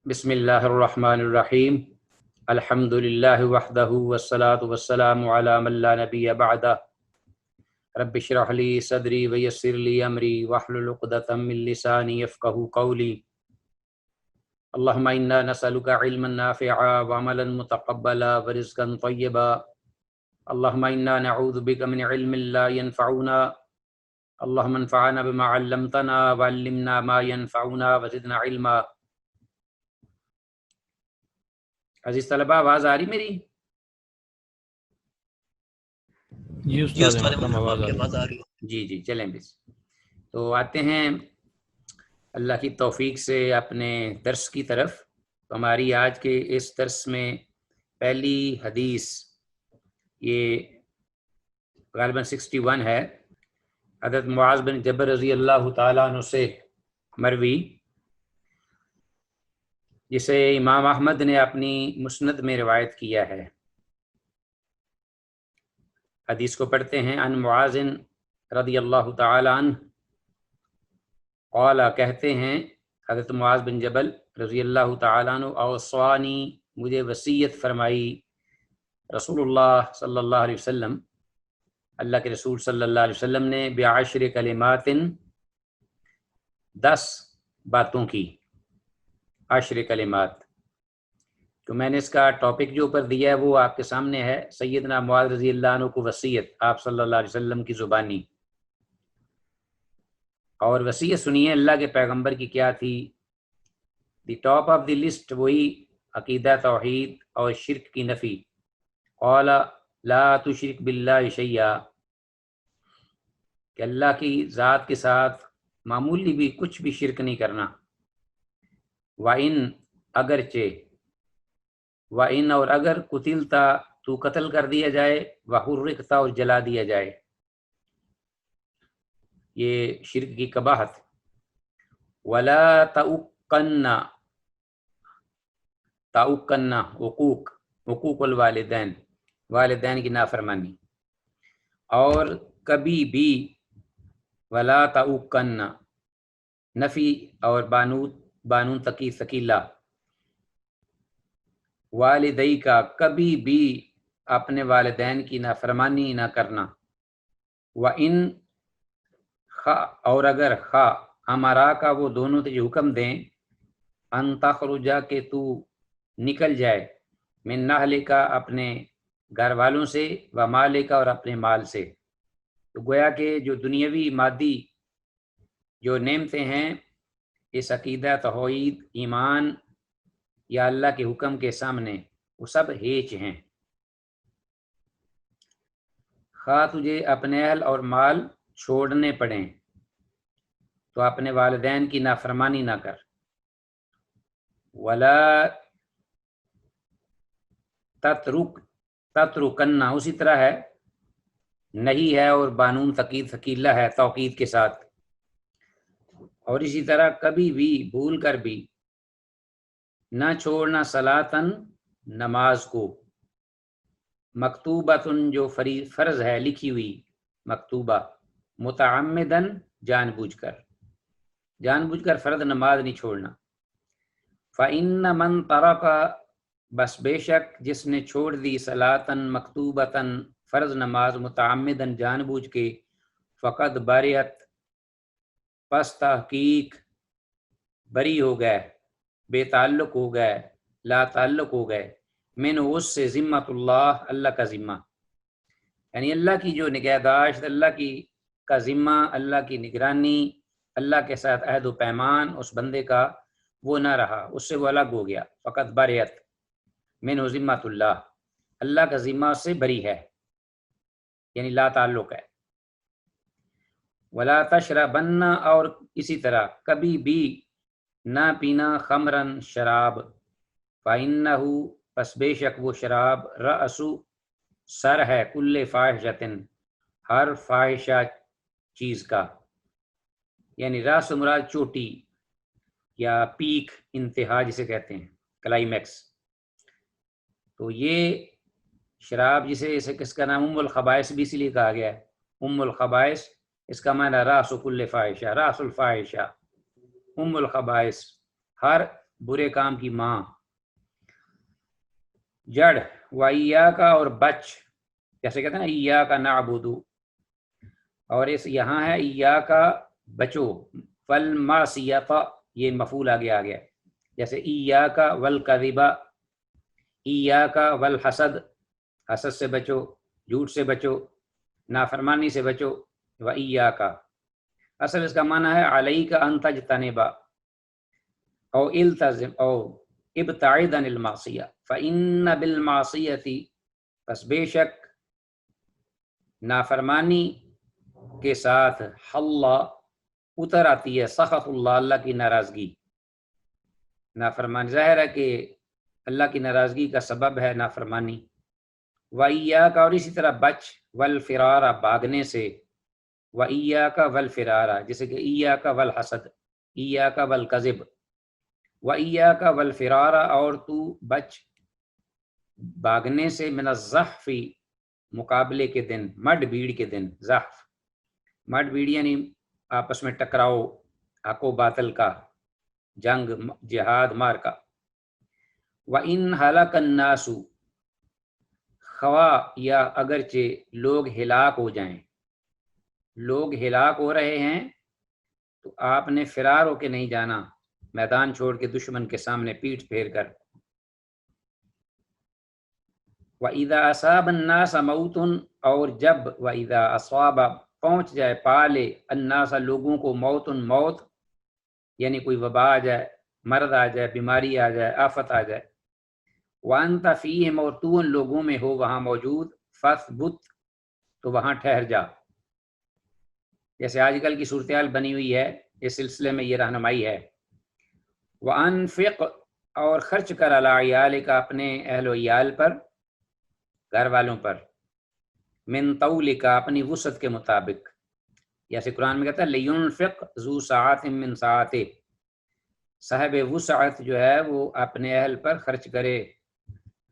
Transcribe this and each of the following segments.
بسم اللہ الرحمن الرحیم الحمد للہ وحدہ والصلاة والسلام علی من لا نبی بعدہ رب اشرح لی صدری ویسر لی امری واحلل عقدۃ من لسانی یفقہوا قولی اللہم انا نسألک علما نافعا وعملا متقبلا ورزقا طیبا اللہم انا نعوذ بک من علم لا ينفعنا اللہم انفعنا بما علمتنا وعلمنا ما ينفعنا وزدنا علما۔ عزیز طلبہ، آواز آ رہی میری؟ جی استاد محترم آواز آ رہی ہے۔ جی چلیں بس تو آتے ہیں اللہ کی توفیق سے اپنے درس کی طرف۔ ہماری آج کے اس درس میں پہلی حدیث یہ غالباً 61 ہے، حضرت معاذ بن جبل رضی اللہ تعالیٰ عنہ سے مروی، جسے امام احمد نے اپنی مسند میں روایت کیا ہے۔ حدیث کو پڑھتے ہیں۔ عن معاذ رضی اللہ تعالی عنہ قال، کہتے ہیں حضرت معاذ بن جبل رضی اللہ تعالیٰ عنہ، اوصانی، مجھے وصیت فرمائی رسول اللہ صلی اللہ علیہ وسلم، اللہ کے رسول صلی اللہ علیہ وسلم نے، بعشر کلمات، 10 باتوں کی، 10 کلمات۔ تو میں نے اس کا ٹاپک جو اوپر دیا ہے وہ آپ کے سامنے ہے، سیدنا معاذ رضی اللہ عنہ کو وصیت آپ صلی اللہ علیہ وسلم کی زبانی۔ اور وصیت سنیے اللہ کے پیغمبر کی کیا تھی۔ The top of the list وہی عقیدہ توحید اور شرک کی نفی۔ قال لا تشرک باللہ شیئا، کہ اللہ کی ذات کے ساتھ معمولی بھی کچھ بھی شرک نہیں کرنا۔ وَإِن، اگرچہ، وَإِن، اور اگر قتلتا، تو قتل کر دیا جائے، وَحُرِّقْتَ، اور جلا دیا جائے، یہ شرک کی قباحت۔ وَلَا تَعُقَّنَّ، تعُقَّنَّ حقوق الوالدین، والدین کی نافرمانی، اور کبھی بھی، وَلَا تَعُقَّنَّ، نفی اور بانون ثقیلہ، والدی کا، کبھی بھی اپنے والدین کی نافرمانی نہ کرنا۔ وَإِن، اور اگر، ہمارا کا وہ دونوں تجھے حکم دیں، ان تخرجا، کہ تو نکل جائے، من نہلک، اپنے گھر والوں سے، و مالک، اور اپنے مال سے۔ تو گویا کہ جو دنیاوی مادی جو نعمتیں ہیں، اس عقیدہ توحید ایمان یا اللہ کے حکم کے سامنے وہ سب ہیچ ہیں۔ خواہ تجھے اپنے اہل اور مال چھوڑنے پڑیں تو اپنے والدین کی نافرمانی نہ کر۔ ولا تترکن، اسی طرح ہے، نہیں ہے، اور بانون ثقیلہ ہے توقید کے ساتھ۔ اور اسی طرح کبھی بھی، بھول کر بھی نہ چھوڑنا، صلاتن، نماز کو، مکتوبتن، جو فرض ہے، لکھی ہوئی، مکتوبہ، متعمدن، جان بوجھ کر فرض نماز نہیں چھوڑنا۔ فَإِنَّ مَن تَرَكَ، بس بے شک جس نے چھوڑ دی، صلاتن، مکتوبتن، فرض نماز، متعمدن، جان بوجھ کے، فقد بریت، پس تحقیق، بری ہو گئے، بے تعلق ہو گئے، لا تعلق ہو گئے، من، اس سے، ذمت اللہ، اللہ کا ذمہ، یعنی اللہ کی جو نگہداشت، اللہ کی کا ذمہ، اللہ کی نگرانی، اللہ کے ساتھ عہد و پیمان اس بندے کا وہ نہ رہا، اس سے وہ الگ ہو گیا۔ فقط بریت، من ذمت اللہ، اللہ کا ذمہ اس سے بری ہے، یعنی لا تعلق ہے۔ ولا تشربن، اور اسی طرح کبھی بھی نہ پینا، خمرن، شراب، فإنہ، پس بے شک وہ شراب، رأس، سر ہے، کل فاحشۃ، ہر فاحشہ چیز کا، یعنی راس مراد چوٹی یا پیک، انتہا جسے کہتے ہیں، کلائمیکس۔ تو یہ شراب، اسے کس کا نام ام الخبائث بھی اسی لیے کہا گیا ہے، ام الخبائث، اس کا معنی راس کل فاحشہ، راس الفاحشہ، ام الخبائث، ہر برے کام کی ماں. جڑ وَإِيَّاكَ اور بچ، جیسے کہتے ہیں نا إِيَّاكَ نَعْبُدُ، اور اس یہاں ہے إِيَّاكَ بچو. فَالْمَعْصِيَةَ یہ مفعول آگے آ گیا، جیسے إِيَّاكَ وَالْكَذِبَ، إِيَّاكَ وَالْحَسَدِ، حسد سے بچو، جھوٹ سے بچو، نافرمانی سے بچو. وَإِيَّاكَ اصل اس کا معنی ہے عَلَيْكَ أَن تَجْتَنِبَ او التزم او ابتعد عن المعصیہ فإن بالمعصیۃ، پس بے شک نافرمانی کے ساتھ حل اتر آتی ہے سخط اللہ، اللہ کی ناراضگی. نافرمانی ظاہر ہے کہ اللہ کی ناراضگی کا سبب ہے نافرمانی. وَإِيَّاكَ اور اسی طرح بچ، والفرار بھاگنے سے، وَإِيَّاكَ والفرار جیسے کہ إِيَّاكَ والحسد، إِيَّاكَ والکذب. وَإِيَّاكَ والفرار اور تو بچ بھاگنے سے، من الزحف مقابلے کے دن، مڈ بھیڑ کے دن. زحف مڈ بھیڑ یعنی آپس میں ٹکراؤ، حق و باطل کا، جنگ، جہاد، مارکا. وَإِنْ هَلَكَ النَّاسُ خواہ یا اگرچہ لوگ ہلاک ہو جائیں، لوگ ہلاک ہو رہے ہیں تو آپ نے فرار ہو کے نہیں جانا، میدان چھوڑ کے دشمن کے سامنے پیٹھ پھیر کر. وَإِذَا أَصَابَ النَّاسَ مَوْتٌ اور جب وَإِذَا أَصَابَ پہنچ جائے، پالے، الناس لوگوں کو، موت موت یعنی کوئی وبا آ جائے، مرض آ جائے، بیماری آ جائے، آفت آ جائے. وَأَنْتَ فِيهِمْ اور تو ان لوگوں میں ہو وہاں موجود، فَاثْبُتْ تو وہاں ٹھہر جا. جیسے آج کل کی صورتحال بنی ہوئی ہے، اس سلسلے میں یہ رہنمائی ہے. وَأَنفِقْ اور خرچ کر عَلَىٰ عِيَالِكَ اپنے اہل و عیال پر، گھر والوں پر، من طولک اپنی وسعت کے مطابق. جیسے قرآن میں کہتا ہے لِيُنْفِقْ ذُو سَعَةٍ مِّن سَعَتِهِ، صاحب وسعت جو ہے وہ اپنے اہل پر خرچ کرے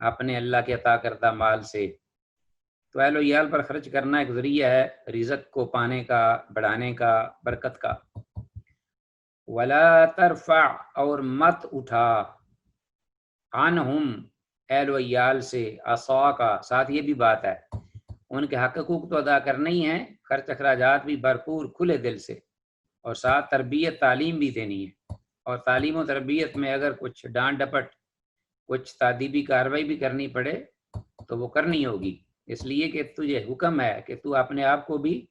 اپنے اللہ کے عطا کردہ مال سے. تو اہل و عیال پر خرچ کرنا ایک ذریعہ ہے رزق کو پانے کا، بڑھانے کا، برکت کا. وَلَا تَرْفَعْ اور مت اٹھا، عنہم اہل و عیال سے، عصاک ساتھ یہ بھی بات ہے ان کے حق حقوق تو ادا کرنے ہی ہیں، خرچ اخراجات بھی بھرپور کھلے دل سے، اور ساتھ تربیت تعلیم بھی دینی ہے. اور تعلیم و تربیت میں اگر کچھ ڈانٹ ڈپٹ، کچھ تادیبی کارروائی بھی کرنی پڑے تو وہ کرنی ہوگی، اس لیے کہ تجھے حکم ہے کہ تو اپنے آپ کو بھی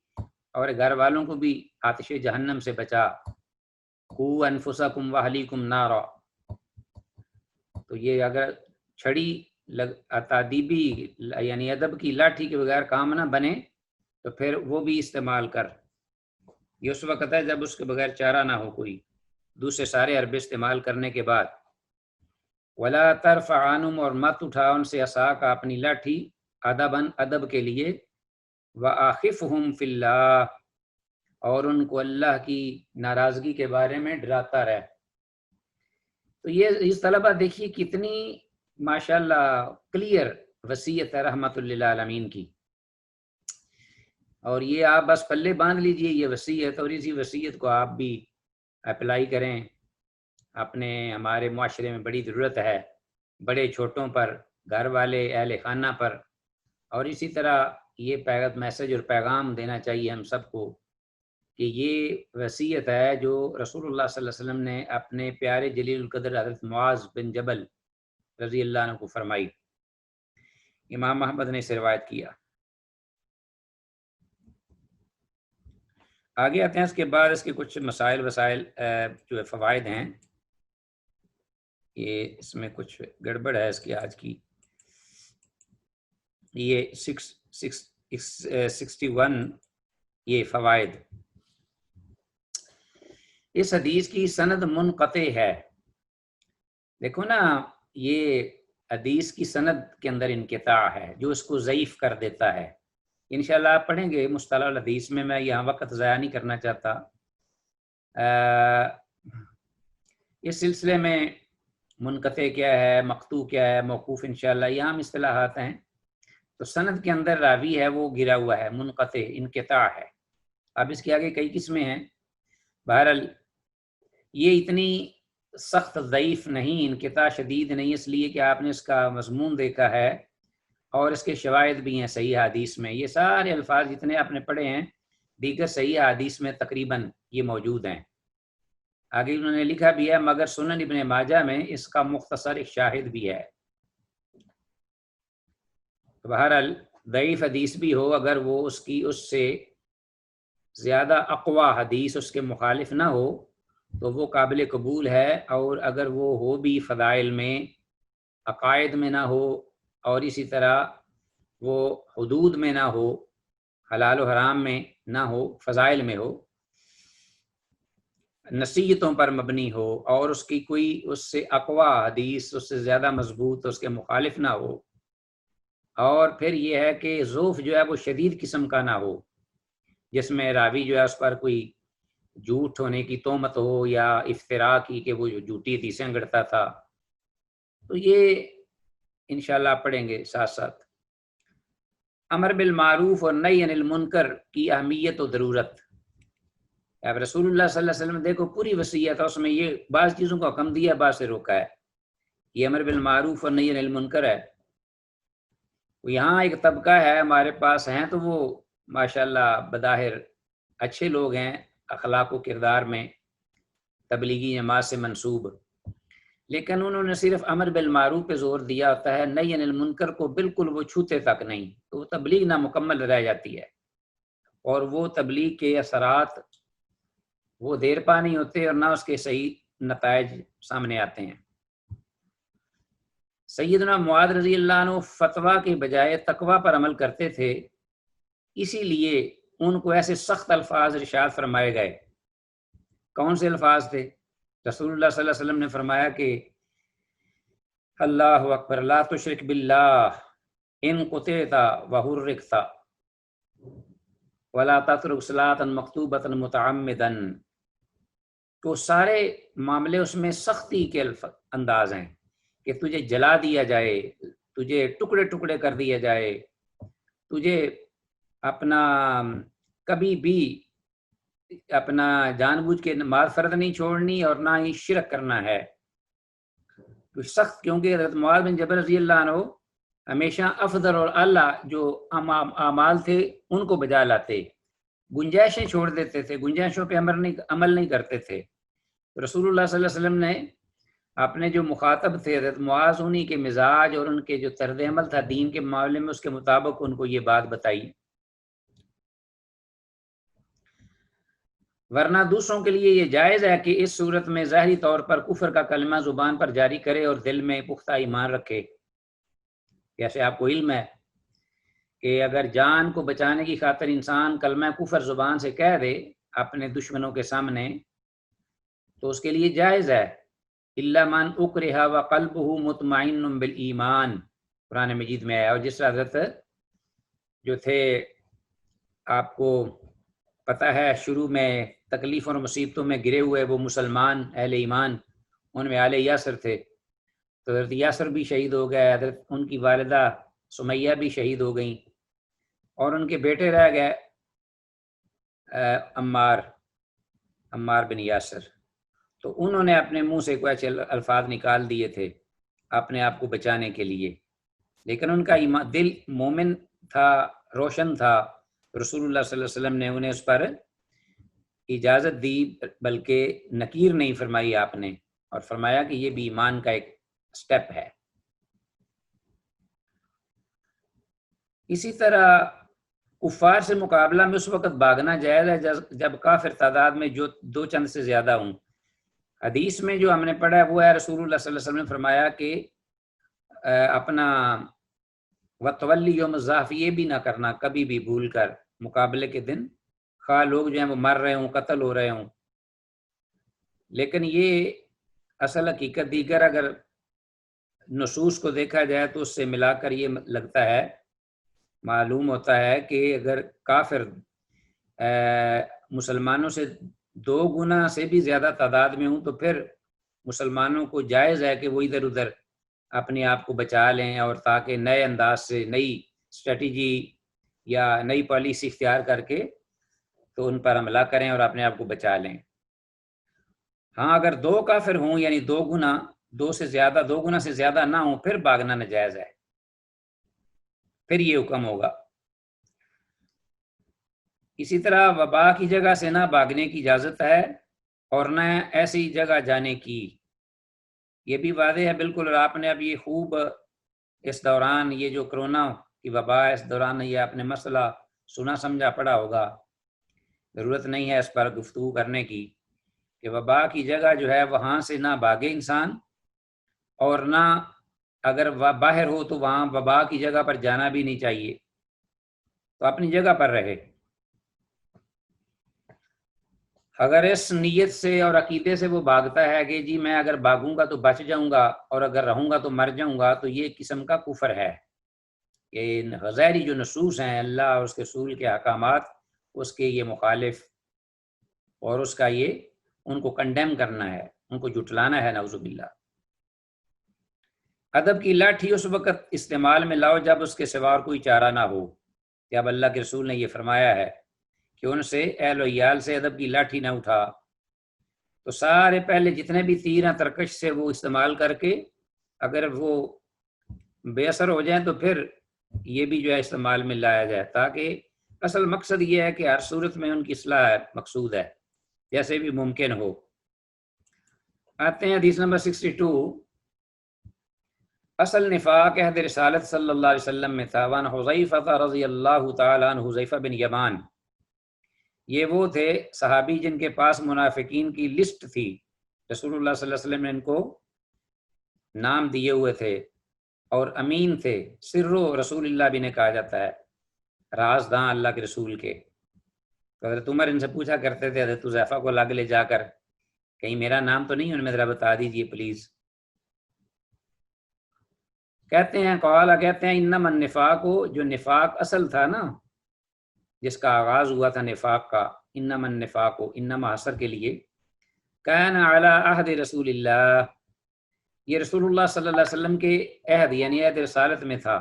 اور گھر والوں کو بھی آتش جہنم سے بچا. قُوْ أَنفُسَكُمْ وَأَهْلِيكُمْ نَارًا. تو یہ اگر چھڑی تادیبی یعنی ادب کی لاٹھی کے بغیر کام نہ بنے تو پھر وہ بھی استعمال کر. یہ اس وقت ہے جب اس کے بغیر چارہ نہ ہو کوئی، دوسرے سارے حرب استعمال کرنے کے بعد. وَلَا تَرْفَعْ عَنْهُمْ اور مت اٹھا ان سے عصاک اپنی لاٹھی، ادباً ادب کے لیے. وَآخِفْهُمْ فِي اللَّهِ اور ان کو اللہ کی ناراضگی کے بارے میں ڈراتا رہ. تو یہ اس طلبہ دیکھیے کتنی ماشاءاللہ کلیئر وصیت ہے رحمت للعالمین کی. اور یہ آپ بس پلے باندھ لیجئے یہ وصیت، اور اسی وصیت کو آپ بھی اپلائی کریں اپنے. ہمارے معاشرے میں بڑی ضرورت ہے، بڑے چھوٹوں پر، گھر والے، اہل خانہ پر. اور اسی طرح یہ میسج اور پیغام دینا چاہیے ہم سب کو کہ یہ وصیت ہے جو رسول اللہ صلی اللہ علیہ وسلم نے اپنے پیارے جلیل القدر حضرت معاذ بن جبل رضی اللہ عنہ کو فرمائی. امام احمد نے اسے روایت کیا. آگے آتے ہیں، اس کے بعد اس کے کچھ مسائل وسائل جو فوائد ہیں. یہ اس میں کچھ گڑبڑ ہے اس کی آج کی. یہ 61 یہ فوائد. اس حدیث کی سند منقطع ہے. دیکھو نا، یہ حدیث کی سند کے اندر انقطاع ہے جو اس کو ضعیف کر دیتا ہے. انشاءاللہ آپ پڑھیں گے مصطلح الحدیث میں یہاں وقت ضائع نہیں کرنا چاہتا. اس سلسلے میں منقطع کیا ہے، مقطوع کیا ہے، موقوف انشاءاللہ یہ عام اصطلاحات ہیں. تو سند کے اندر راوی ہے وہ گرا ہوا ہے، منقطع، انقطاع ہے. اب اس کے آگے کئی قسمیں ہیں. بہرحال یہ اتنی سخت ضعیف نہیں، انقطاع شدید نہیں، اس لیے کہ آپ نے اس کا مضمون دیکھا ہے اور اس کے شواہد بھی ہیں صحیح حدیث میں. یہ سارے الفاظ جتنے آپ نے پڑھے ہیں دیگر صحیح حدیث میں تقریباً یہ موجود ہیں. آگے انہوں نے لکھا بھی ہے مگر سنن ابن ماجہ میں اس کا مختصر ایک شاہد بھی ہے. بہرحال ضعیف حدیث بھی ہو اگر وہ اس سے زیادہ اقوی حدیث اس کے مخالف نہ ہو تو وہ قابل قبول ہے، اور اگر وہ ہو بھی فضائل میں، عقائد میں نہ ہو، اور اسی طرح وہ حدود میں نہ ہو، حلال و حرام میں نہ ہو، فضائل میں ہو، نصیحتوں پر مبنی ہو، اور اس کی کوئی اس سے اقوی حدیث اس سے زیادہ مضبوط اس کے مخالف نہ ہو، اور پھر یہ ہے کہ ضعف جو ہے وہ شدید قسم کا نہ ہو، جس میں راوی جو ہے اس پر کوئی جھوٹ ہونے کی تہمت ہو یا افتراء کی کہ وہ جھوٹی حدیثیں گڑتا تھا. تو یہ انشاءاللہ آپ پڑھیں گے ساتھ ساتھ. امر بالمعروف اور نہی عن المنکر کی اہمیت و ضرورت. اب رسول اللہ صلی اللہ علیہ وسلم دیکھو پوری وصیت ہے، اس میں یہ بعض چیزوں کو حکم دیا، بعض سے روکا ہے. یہ امر بالمعروف اور نہی عن المنکر ہے. یہاں ایک طبقہ ہے ہمارے پاس ہیں تو وہ ماشاءاللہ بظاہر اچھے لوگ ہیں اخلاق و کردار میں، تبلیغی جماعت سے منسوب، لیکن انہوں نے صرف امر بالمعروف پہ زور دیا ہوتا ہے، نہی عن المنکر کو بالکل وہ چھوتے تک نہیں، تو وہ تبلیغ نامکمل رہ جاتی ہے، اور وہ تبلیغ کے اثرات وہ دیر پا نہیں ہوتے اور نہ اس کے صحیح نتائج سامنے آتے ہیں. سیدنا معاذ رضی اللہ عنہ فتویٰ کے بجائے تقویٰ پر عمل کرتے تھے، اسی لیے ان کو ایسے سخت الفاظ ارشاد فرمائے گئے. کون سے الفاظ تھے؟ رسول اللہ صلی اللہ علیہ وسلم نے فرمایا کہ اللہ اکبر، لا تشرک باللہ ان قطعت وحرکت ولا تترک صلاۃ مکتوبۃ متعمدا. تو سارے معاملے اس میں سختی کے انداز ہیں کہ تجھے جلا دیا جائے، تجھے ٹکڑے ٹکڑے کر دیا جائے، تجھے اپنا کبھی بھی اپنا جان بوجھ کے نماز فرض نہیں چھوڑنی اور نہ ہی شرک کرنا ہے. تو سخت، کیونکہ حضرت معاذ بن جبل رضی اللہ عنہ ہمیشہ افضل اور اعلیٰ جو اعمال تھے ان کو بجا لاتے، گنجائشیں چھوڑ دیتے تھے، گنجائشوں پہ عمل نہیں کرتے تھے. رسول اللہ صلی اللہ علیہ وسلم نے اپنے جو مخاطب تھے حضرت معاذ، انہی کے مزاج اور ان کے جو طرز عمل تھا دین کے معاملے میں، اس کے مطابق ان کو یہ بات بتائی. ورنہ دوسروں کے لیے یہ جائز ہے کہ اس صورت میں ظاہری طور پر کفر کا کلمہ زبان پر جاری کرے اور دل میں پختہ ایمان رکھے. جیسے آپ کو علم ہے کہ اگر جان کو بچانے کی خاطر انسان کلمہ کفر زبان سے کہہ دے اپنے دشمنوں کے سامنے تو اس کے لیے جائز ہے. الا من اکرہ وقلبہ مطمئن بالایمان، قرآن مجید میں ہے. اور جس طرح حضرت جو تھے آپ کو پتہ ہے شروع میں تکلیف اور مصیبتوں میں گرے ہوئے وہ مسلمان اہل ایمان، ان میں آل یاسر تھے، تو حضرت یاسر بھی شہید ہو گئے، حضرت ان کی والدہ سمیہ بھی شہید ہو گئیں، اور ان کے بیٹے رہ گئے عمار بن یاسر. تو انہوں نے اپنے منہ سے کوئی الفاظ نکال دیے تھے اپنے آپ کو بچانے کے لیے، لیکن ان کا دل مومن تھا، روشن تھا. رسول اللہ صلی اللہ علیہ وسلم نے انہیں اس پر اجازت دی، بلکہ نکیر نہیں فرمائی آپ نے، اور فرمایا کہ یہ بھی ایمان کا ایک سٹیپ ہے. اسی طرح کفار سے مقابلہ میں اس وقت بھاگنا جائز ہے جب کافر تعداد میں جو دو چند سے زیادہ ہوں. حدیث میں جو ہم نے پڑھا ہے وہ ہے رسول اللہ صلی اللہ علیہ وسلم نے فرمایا کہ اپنا وتولی یوم الزحف یہ بھی نہ کرنا کبھی بھی بھول کر مقابلے کے دن، خواہ لوگ جو ہیں وہ مر رہے ہوں، قتل ہو رہے ہوں. لیکن یہ اصل حقیقت دیگر اگر نصوص کو دیکھا جائے تو اس سے ملا کر یہ لگتا ہے، معلوم ہوتا ہے کہ اگر کافر مسلمانوں سے 2 گنا سے بھی زیادہ تعداد میں ہوں تو پھر مسلمانوں کو جائز ہے کہ وہ ادھر ادھر اپنے آپ کو بچا لیں، اور تاکہ نئے انداز سے نئی اسٹریٹجی یا نئی پالیسی اختیار کر کے تو ان پر حملہ کریں اور اپنے آپ کو بچا لیں. ہاں اگر دو کافر ہوں یعنی دو گنا سے زیادہ نہ ہوں پھر بھاگنا ناجائز ہے، پھر یہ حکم ہوگا۔ اسی طرح وبا کی جگہ سے نہ بھاگنے کی اجازت ہے اور نہ ایسی جگہ جانے کی، یہ بھی واضح ہے بالکل۔ اور آپ نے اب یہ خوب اس دوران یہ جو کرونا کی وبا ہے اس دوران یہ آپ نے مسئلہ سنا سمجھا پڑا ہوگا، ضرورت نہیں ہے اس پر گفتگو کرنے کی، کہ وبا کی جگہ جو ہے وہاں سے نہ بھاگے انسان، اور نہ اگر باہر ہو تو وہاں وبا کی جگہ پر جانا بھی نہیں چاہیے، تو اپنی جگہ پر رہے۔ اگر اس نیت سے اور عقیدے سے وہ بھاگتا ہے کہ جی میں اگر بھاگوں گا تو بچ جاؤں گا اور اگر رہوں گا تو مر جاؤں گا، تو یہ قسم کا کفر ہے۔ یہ غیری جو نصوص ہیں اللہ اور اس کے رسول کے احکامات، اس کے یہ مخالف اور اس کا یہ ان کو کنڈیم کرنا ہے، ان کو جھٹلانا ہے، نعوذ باللہ۔ ادب کی لاٹھی اس وقت استعمال میں لاؤ جب اس کے سوا اور کوئی چارہ نہ ہو، کہ اب اللہ کے رسول نے یہ فرمایا ہے کہ ان سے اہل و عیال سے ادب کی لاٹھی نہ اٹھا، تو سارے پہلے جتنے بھی تیر ہیں ترکش سے وہ استعمال کر کے اگر وہ بے اثر ہو جائیں تو پھر یہ بھی جو ہے استعمال میں لایا جائے، تاکہ اصل مقصد یہ ہے کہ ہر صورت میں ان کی اصلاح مقصود ہے جیسے بھی ممکن ہو۔ آتے ہیں حدیث نمبر 62۔ اصل نفاق عہد رسالت صلی اللہ علیہ وسلم میں تھا۔ وان حذیفہ رضی اللہ تعالیٰ عنہ، حذیفہ بن یمان، یہ وہ تھے صحابی جن کے پاس منافقین کی لسٹ تھی، رسول اللہ صلی اللہ علیہ وسلم نے ان کو نام دیے ہوئے تھے، اور امین تھے، سرو رسول اللہ بھی نے کہا جاتا ہے، رازداں اللہ کے رسول کے۔ تو حضرت عمر ان سے پوچھا کرتے تھے حضرت حذیفہ کو لاگ لے جا کر، کہیں میرا نام تو نہیں ان میں ذرا بتا دیجئے پلیز۔ کہتے ہیں انما النفاق، جو نفاق اصل تھا نا، جس کا آغاز ہوا تھا نفاق کا، انما النفاق، انما حصر کے لیے، کان علی عہد رسول اللہ، یہ رسول اللہ صلی اللہ علیہ وسلم کے عہد یعنی عہد رسالت میں تھا۔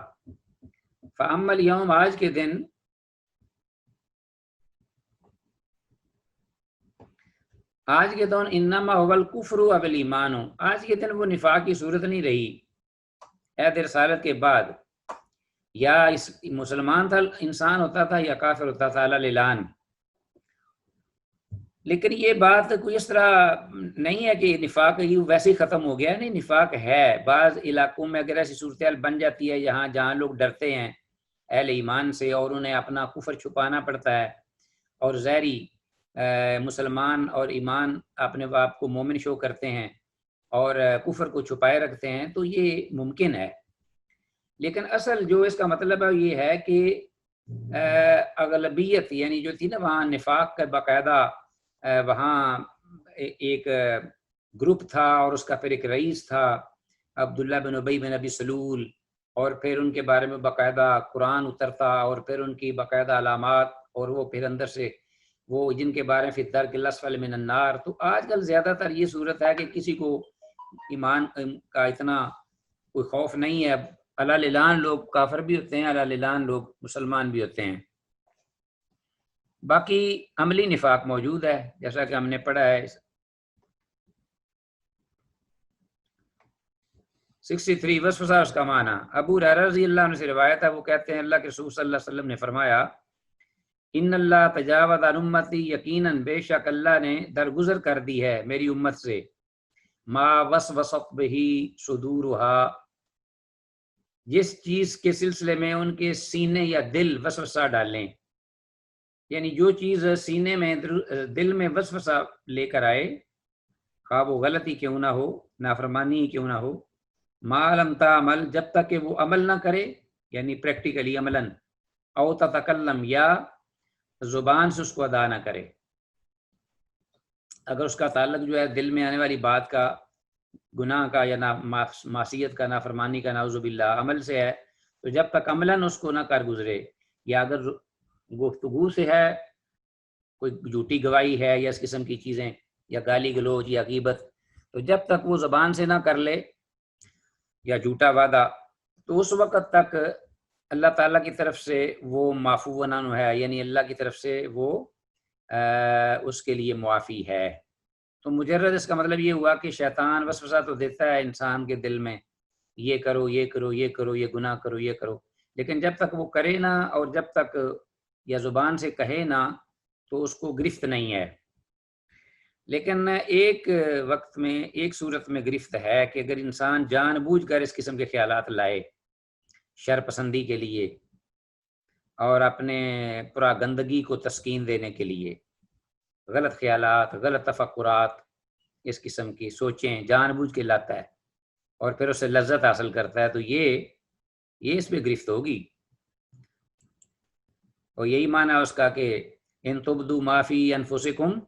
فاما اليوم، آج کے دن، انما هو الکفر و الایمان، آج کے دن وہ نفاق کی صورت نہیں رہی عہد رسالت کے بعد، یا مسلمان تھا انسان ہوتا تھا یا کافر ہوتا تھا علی الاعلان۔ لیکن یہ بات کوئی اس طرح نہیں ہے کہ نفاق یہ ویسے ہی ختم ہو گیا، نہیں، نفاق ہے۔ بعض علاقوں میں اگر ایسی صورتحال بن جاتی ہے جہاں لوگ ڈرتے ہیں اہل ایمان سے اور انہیں اپنا کفر چھپانا پڑتا ہے، اور ظاہری مسلمان اور ایمان اپنے آپ کو مومن شو کرتے ہیں اور کفر کو چھپائے رکھتے ہیں، تو یہ ممکن ہے۔ لیکن اصل جو اس کا مطلب ہے یہ ہے کہ اغلبیت یعنی جو تھی نا وہاں نفاق کا باقاعدہ وہاں ایک گروپ تھا اور اس کا پھر ایک رئیس تھا عبداللہ بن ابی بن ابی سلول، اور پھر ان کے بارے میں باقاعدہ قرآن اترتا اور پھر ان کی باقاعدہ علامات، اور وہ پھر اندر سے وہ جن کے بارے میں فی الدرک الاسفل من النار۔ تو آج کل زیادہ تر یہ صورت ہے کہ کسی کو ایمان کا اتنا کوئی خوف نہیں ہے، علی الاعلان لوگ کافر بھی ہوتے ہیں، علی الاعلان لوگ مسلمان بھی ہوتے ہیں۔ باقی عملی نفاق موجود ہے جیسا کہ ہم نے پڑھا ہے۔ 63 وصف اس کا معنی، ابو ہریرہ رضی اللہ عنہ سے روایت ہے، وہ کہتے ہیں اللہ کے رسول صلی اللہ علیہ وسلم نے فرمایا، ان اللہ تجاوز عن امتی، یقیناً بے شک اللہ نے درگزر کر دی ہے میری امت سے، ما وسوست بہی صدورها، جس چیز کے سلسلے میں ان کے سینے یا دل وسوسہ ڈالیں، یعنی جو چیز سینے میں دل میں وسوسہ لے کر آئے، خواہ وہ غلطی کیوں نہ ہو، نافرمانی کیوں نہ ہو، ما لم تعمل، جب تک کہ وہ عمل نہ کرے، یعنی پریکٹیکلی عملاً، او تتکلم، یا زبان سے اس کو ادا نہ کرے۔ اگر اس کا تعلق جو ہے دل میں آنے والی بات کا، گناہ کا یا معصیت کا، نافرمانی کا، نعوذ باللہ، عمل سے ہے، تو جب تک عملاً اس کو نہ کر گزرے، یا اگر گفتگو سے ہے، کوئی جھوٹی گواہی ہے یا اس قسم کی چیزیں، یا گالی گلوچ یا غیبت، تو جب تک وہ زبان سے نہ کر لے یا جھوٹا وعدہ، تو اس وقت تک اللہ تعالیٰ کی طرف سے وہ معفو عنہ ہے، یعنی اللہ کی طرف سے وہ اس کے لیے معافی ہے۔ تو مجرد اس کا مطلب یہ ہوا کہ شیطان وسوسہ تو دیتا ہے انسان کے دل میں، یہ کرو یہ کرو یہ کرو، یہ گناہ کرو یہ کرو، لیکن جب تک وہ کرے نہ اور جب تک یا زبان سے کہے نہ تو اس کو گرفت نہیں ہے۔ لیکن ایک وقت میں ایک صورت میں گرفت ہے کہ اگر انسان جان بوجھ کر اس قسم کے خیالات لائے شر پسندی کے لیے اور اپنے پورا گندگی کو تسکین دینے کے لیے، غلط خیالات، غلط تفکرات، اس قسم کی سوچیں جان بوجھ کے لاتا ہے اور پھر اسے لذت حاصل کرتا ہے، تو یہ اس پہ گرفت ہوگی۔ اور یہی معنی ہے اس کا کہ ان تبدو ما فی انفسکم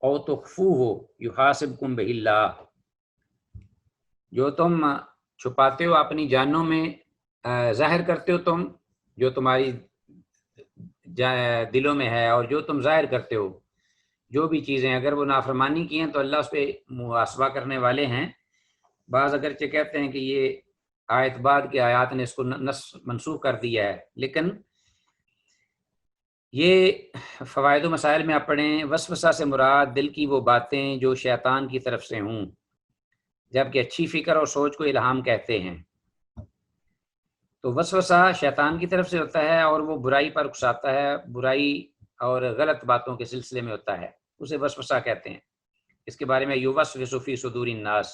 او تخفوہ یحاسبکم بہ اللہ، جو تم چھپاتے ہو اپنی جانوں میں، ظاہر کرتے ہو تم جو تمہاری دلوں میں ہے، اور جو تم ظاہر کرتے ہو جو بھی چیزیں، اگر وہ نافرمانی کی ہیں تو اللہ اس پہ محاسبہ کرنے والے ہیں۔ بعض اگرچہ کہتے ہیں کہ یہ آیت بعد کے آیات نے اس کو منسوخ کر دیا ہے، لیکن یہ فوائد و مسائل میں پڑھیں، وسوسہ سے مراد دل کی وہ باتیں جو شیطان کی طرف سے ہوں، جبکہ اچھی فکر اور سوچ کو الہام کہتے ہیں۔ تو وسوسہ شیطان کی طرف سے ہوتا ہے اور وہ برائی پر اکساتا ہے، برائی اور غلط باتوں کے سلسلے میں ہوتا ہے، اسے وسوسہ کہتے ہیں۔ اس کے بارے میں یوسوس فی صدور الناس۔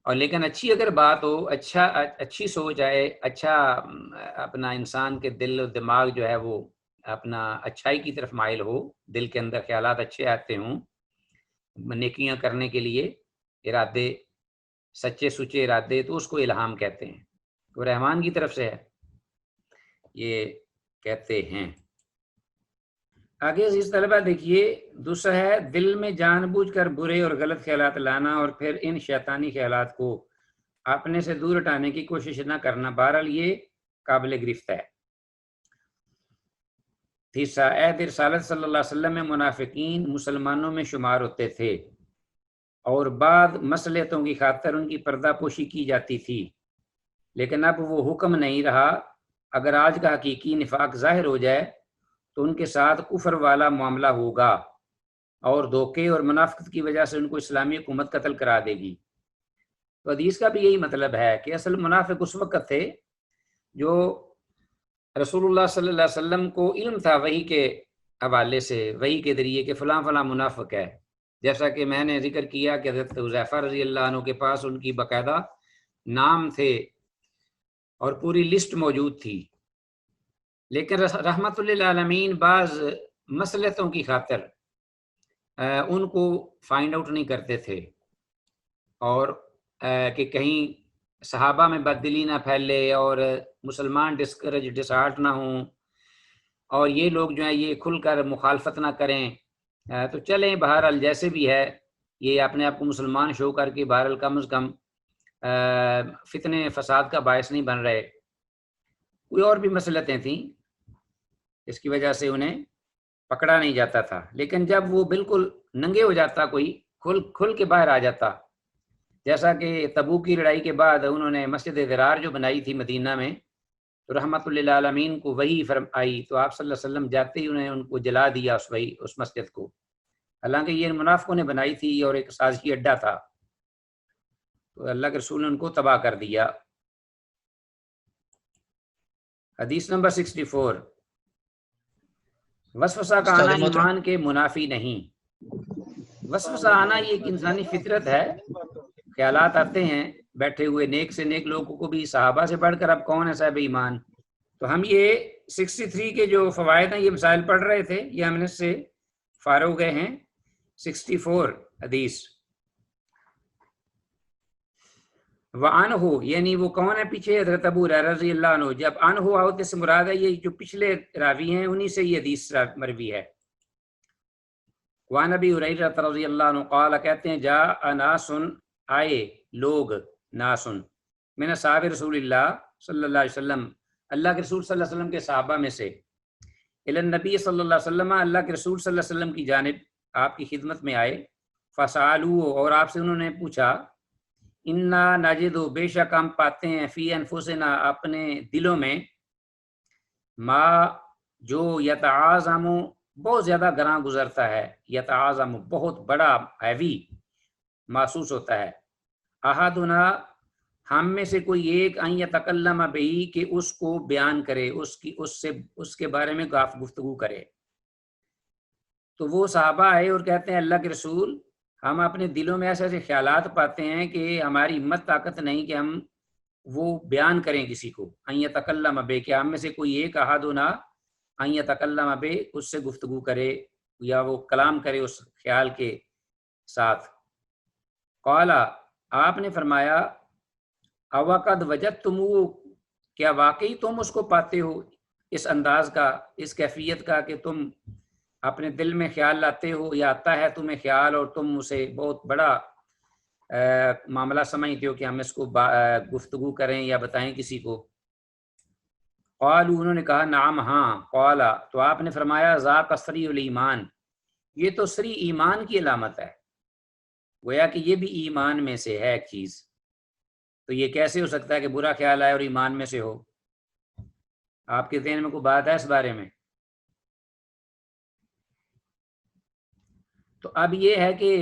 اور لیکن اچھی اگر بات ہو، اچھی سوچ آئے، اچھا اپنا انسان کے دل و دماغ جو ہے وہ اپنا اچھائی کی طرف مائل ہو، دل کے اندر خیالات اچھے آتے ہوں نیکیاں کرنے کے لیے، ارادے سچے سچے ارادے، تو اس کو الہام کہتے ہیں، وہ رحمان کی طرف سے ہے، یہ کہتے ہیں۔ آگے عزیز طلبہ دیکھیے، دوسرا ہے دل میں جان بوجھ کر برے اور غلط خیالات لانا اور پھر ان شیطانی خیالات کو اپنے سے دور ہٹانے کی کوشش نہ کرنا، بہرحال یہ قابل گرفت ہے۔ تیسرا، عہد رسالت صلی اللہ علیہ وسلم میں منافقین مسلمانوں میں شمار ہوتے تھے اور بعد مصلحتوں کی خاطر ان کی پردہ پوشی کی جاتی تھی، لیکن اب وہ حکم نہیں رہا۔ اگر آج کا حقیقی نفاق ظاہر ہو جائے تو ان کے ساتھ کفر والا معاملہ ہوگا اور دھوکے اور منافقت کی وجہ سے ان کو اسلامی حکومت قتل کرا دے گی۔ تو حدیث کا بھی یہی مطلب ہے کہ اصل منافق اس وقت تھے جو رسول اللہ صلی اللہ علیہ وسلم کو علم تھا وحی کے حوالے سے، وحی کے ذریعے کہ فلاں فلاں منافق ہے، جیسا کہ میں نے ذکر کیا کہ حضرت حذیفہ رضی اللہ عنہ کے پاس ان کی باقاعدہ نام تھے اور پوری لسٹ موجود تھی، لیکن رحمت للعالمین بعض مصلحتوں کی خاطر ان کو فائنڈ آؤٹ نہیں کرتے تھے، اور کہ کہیں صحابہ میں بددلی نہ پھیلے اور مسلمان ڈس ہارٹ نہ ہوں اور یہ لوگ جو ہیں یہ کھل کر مخالفت نہ کریں، تو چلیں بہرحال جیسے بھی ہے، یہ اپنے آپ کو مسلمان شو کر کے بہرحال کم از کم فتنے فساد کا باعث نہیں بن رہے۔ کوئی اور بھی مصلحتیں تھیں، اس کی وجہ سے انہیں پکڑا نہیں جاتا تھا، لیکن جب وہ بالکل ننگے ہو جاتا، کوئی کھل کے باہر آ جاتا، جیسا کہ تبوک کی لڑائی کے بعد انہوں نے مسجد ضرار جو بنائی تھی مدینہ میں، تو رحمت للعالمین کو وہی فرم آئی تو آپ صلی اللہ علیہ وسلم جاتے ہی انہیں ان کو جلا دیا اس مسجد کو، حالانکہ یہ منافقوں نے بنائی تھی اور ایک سازشی اڈا تھا، تو اللہ کے رسول نے ان کو تباہ کر دیا۔ حدیث نمبر 64، وسوسہ کا آنا ایمان کے منافی نہیں۔ وسوسہ آنا یہ ایک انسانی فطرت ہے، خیالات آتے ہیں بیٹھے ہوئے نیک سے نیک لوگوں کو بھی، صحابہ سے بڑھ کر اب کون ہے صاحب ایمان۔ تو ہم یہ 63 کے جو فوائد ہیں یہ مسائل پڑھ رہے تھے، یہ ہم نے اس سے فارغ گئے ہیں۔ 64 حدیث، وعنہ یعنی وہ کون ہے پیچھے، حضرت ابو ہریرہ رضی اللہ عنہ۔ جب عنہ ہوتے سے مراد ہے یہ جو پچھلے راوی ہیں انہی سے یہ حدیث مروی ہے۔ وعن ابی ہریرہ رضی اللہ عنہ قال، کہتے ہیں جاء ناس، آئے لوگ، ناسن من اصحاب رسول اللہ صلی اللہ علیہ وسلم، اللہ کے رسول صلی اللہ علیہ وسلم کے صحابہ میں سے، الی النبی صلی اللہ علیہ وسلم، اللہ کے رسول صلی اللہ علیہ وسلم کی جانب آپ کی خدمت میں آئے، فسالو اور آپ سے انہوں نے پوچھا، انا نجدو بے شک ہم پاتے ہیں، فی انفسنا اپنے دلوں میں، ما جو یتعاظم بہت زیادہ گراں گزرتا ہے، یتعاظم بہت بڑا ہیوی محسوس ہوتا ہے، احدنا ہم میں سے کوئی ایک ان یتکلم بہی کہ اس کو بیان کرے، اس کے بارے میں گفتگو کرے۔ تو وہ صحابہ آئے اور کہتے ہیں اللہ کے رسول ہم اپنے دلوں میں ایسے ایسے خیالات پاتے ہیں کہ ہماری ہمت طاقت نہیں کہ ہم وہ بیان کریں کسی کو، ان یتکلم بہ کہ ہم میں سے کوئی ایک احدنا ان یتکلم بہ اس سے گفتگو کرے یا وہ کلام کرے اس خیال کے ساتھ۔ قال آپ نے فرمایا اوقد وجدتموہ کیا واقعی تم اس کو پاتے ہو، اس انداز کا، اس کیفیت کا کہ تم اپنے دل میں خیال لاتے ہو یا آتا ہے تمہیں خیال اور تم اسے بہت بڑا معاملہ سمجھتے ہو کہ ہم اس کو گفتگو کریں یا بتائیں کسی کو۔ قالوا انہوں نے کہا نعم ہاں، قال تو آپ نے فرمایا ذاک صریح الایمان یہ تو صریح ایمان کی علامت ہے، گویا کہ یہ بھی ایمان میں سے ہے ایک چیز۔ تو یہ کیسے ہو سکتا ہے کہ برا خیال آئے اور ایمان میں سے ہو؟ آپ کے ذہن میں کوئی بات ہے اس بارے میں؟ تو اب یہ ہے کہ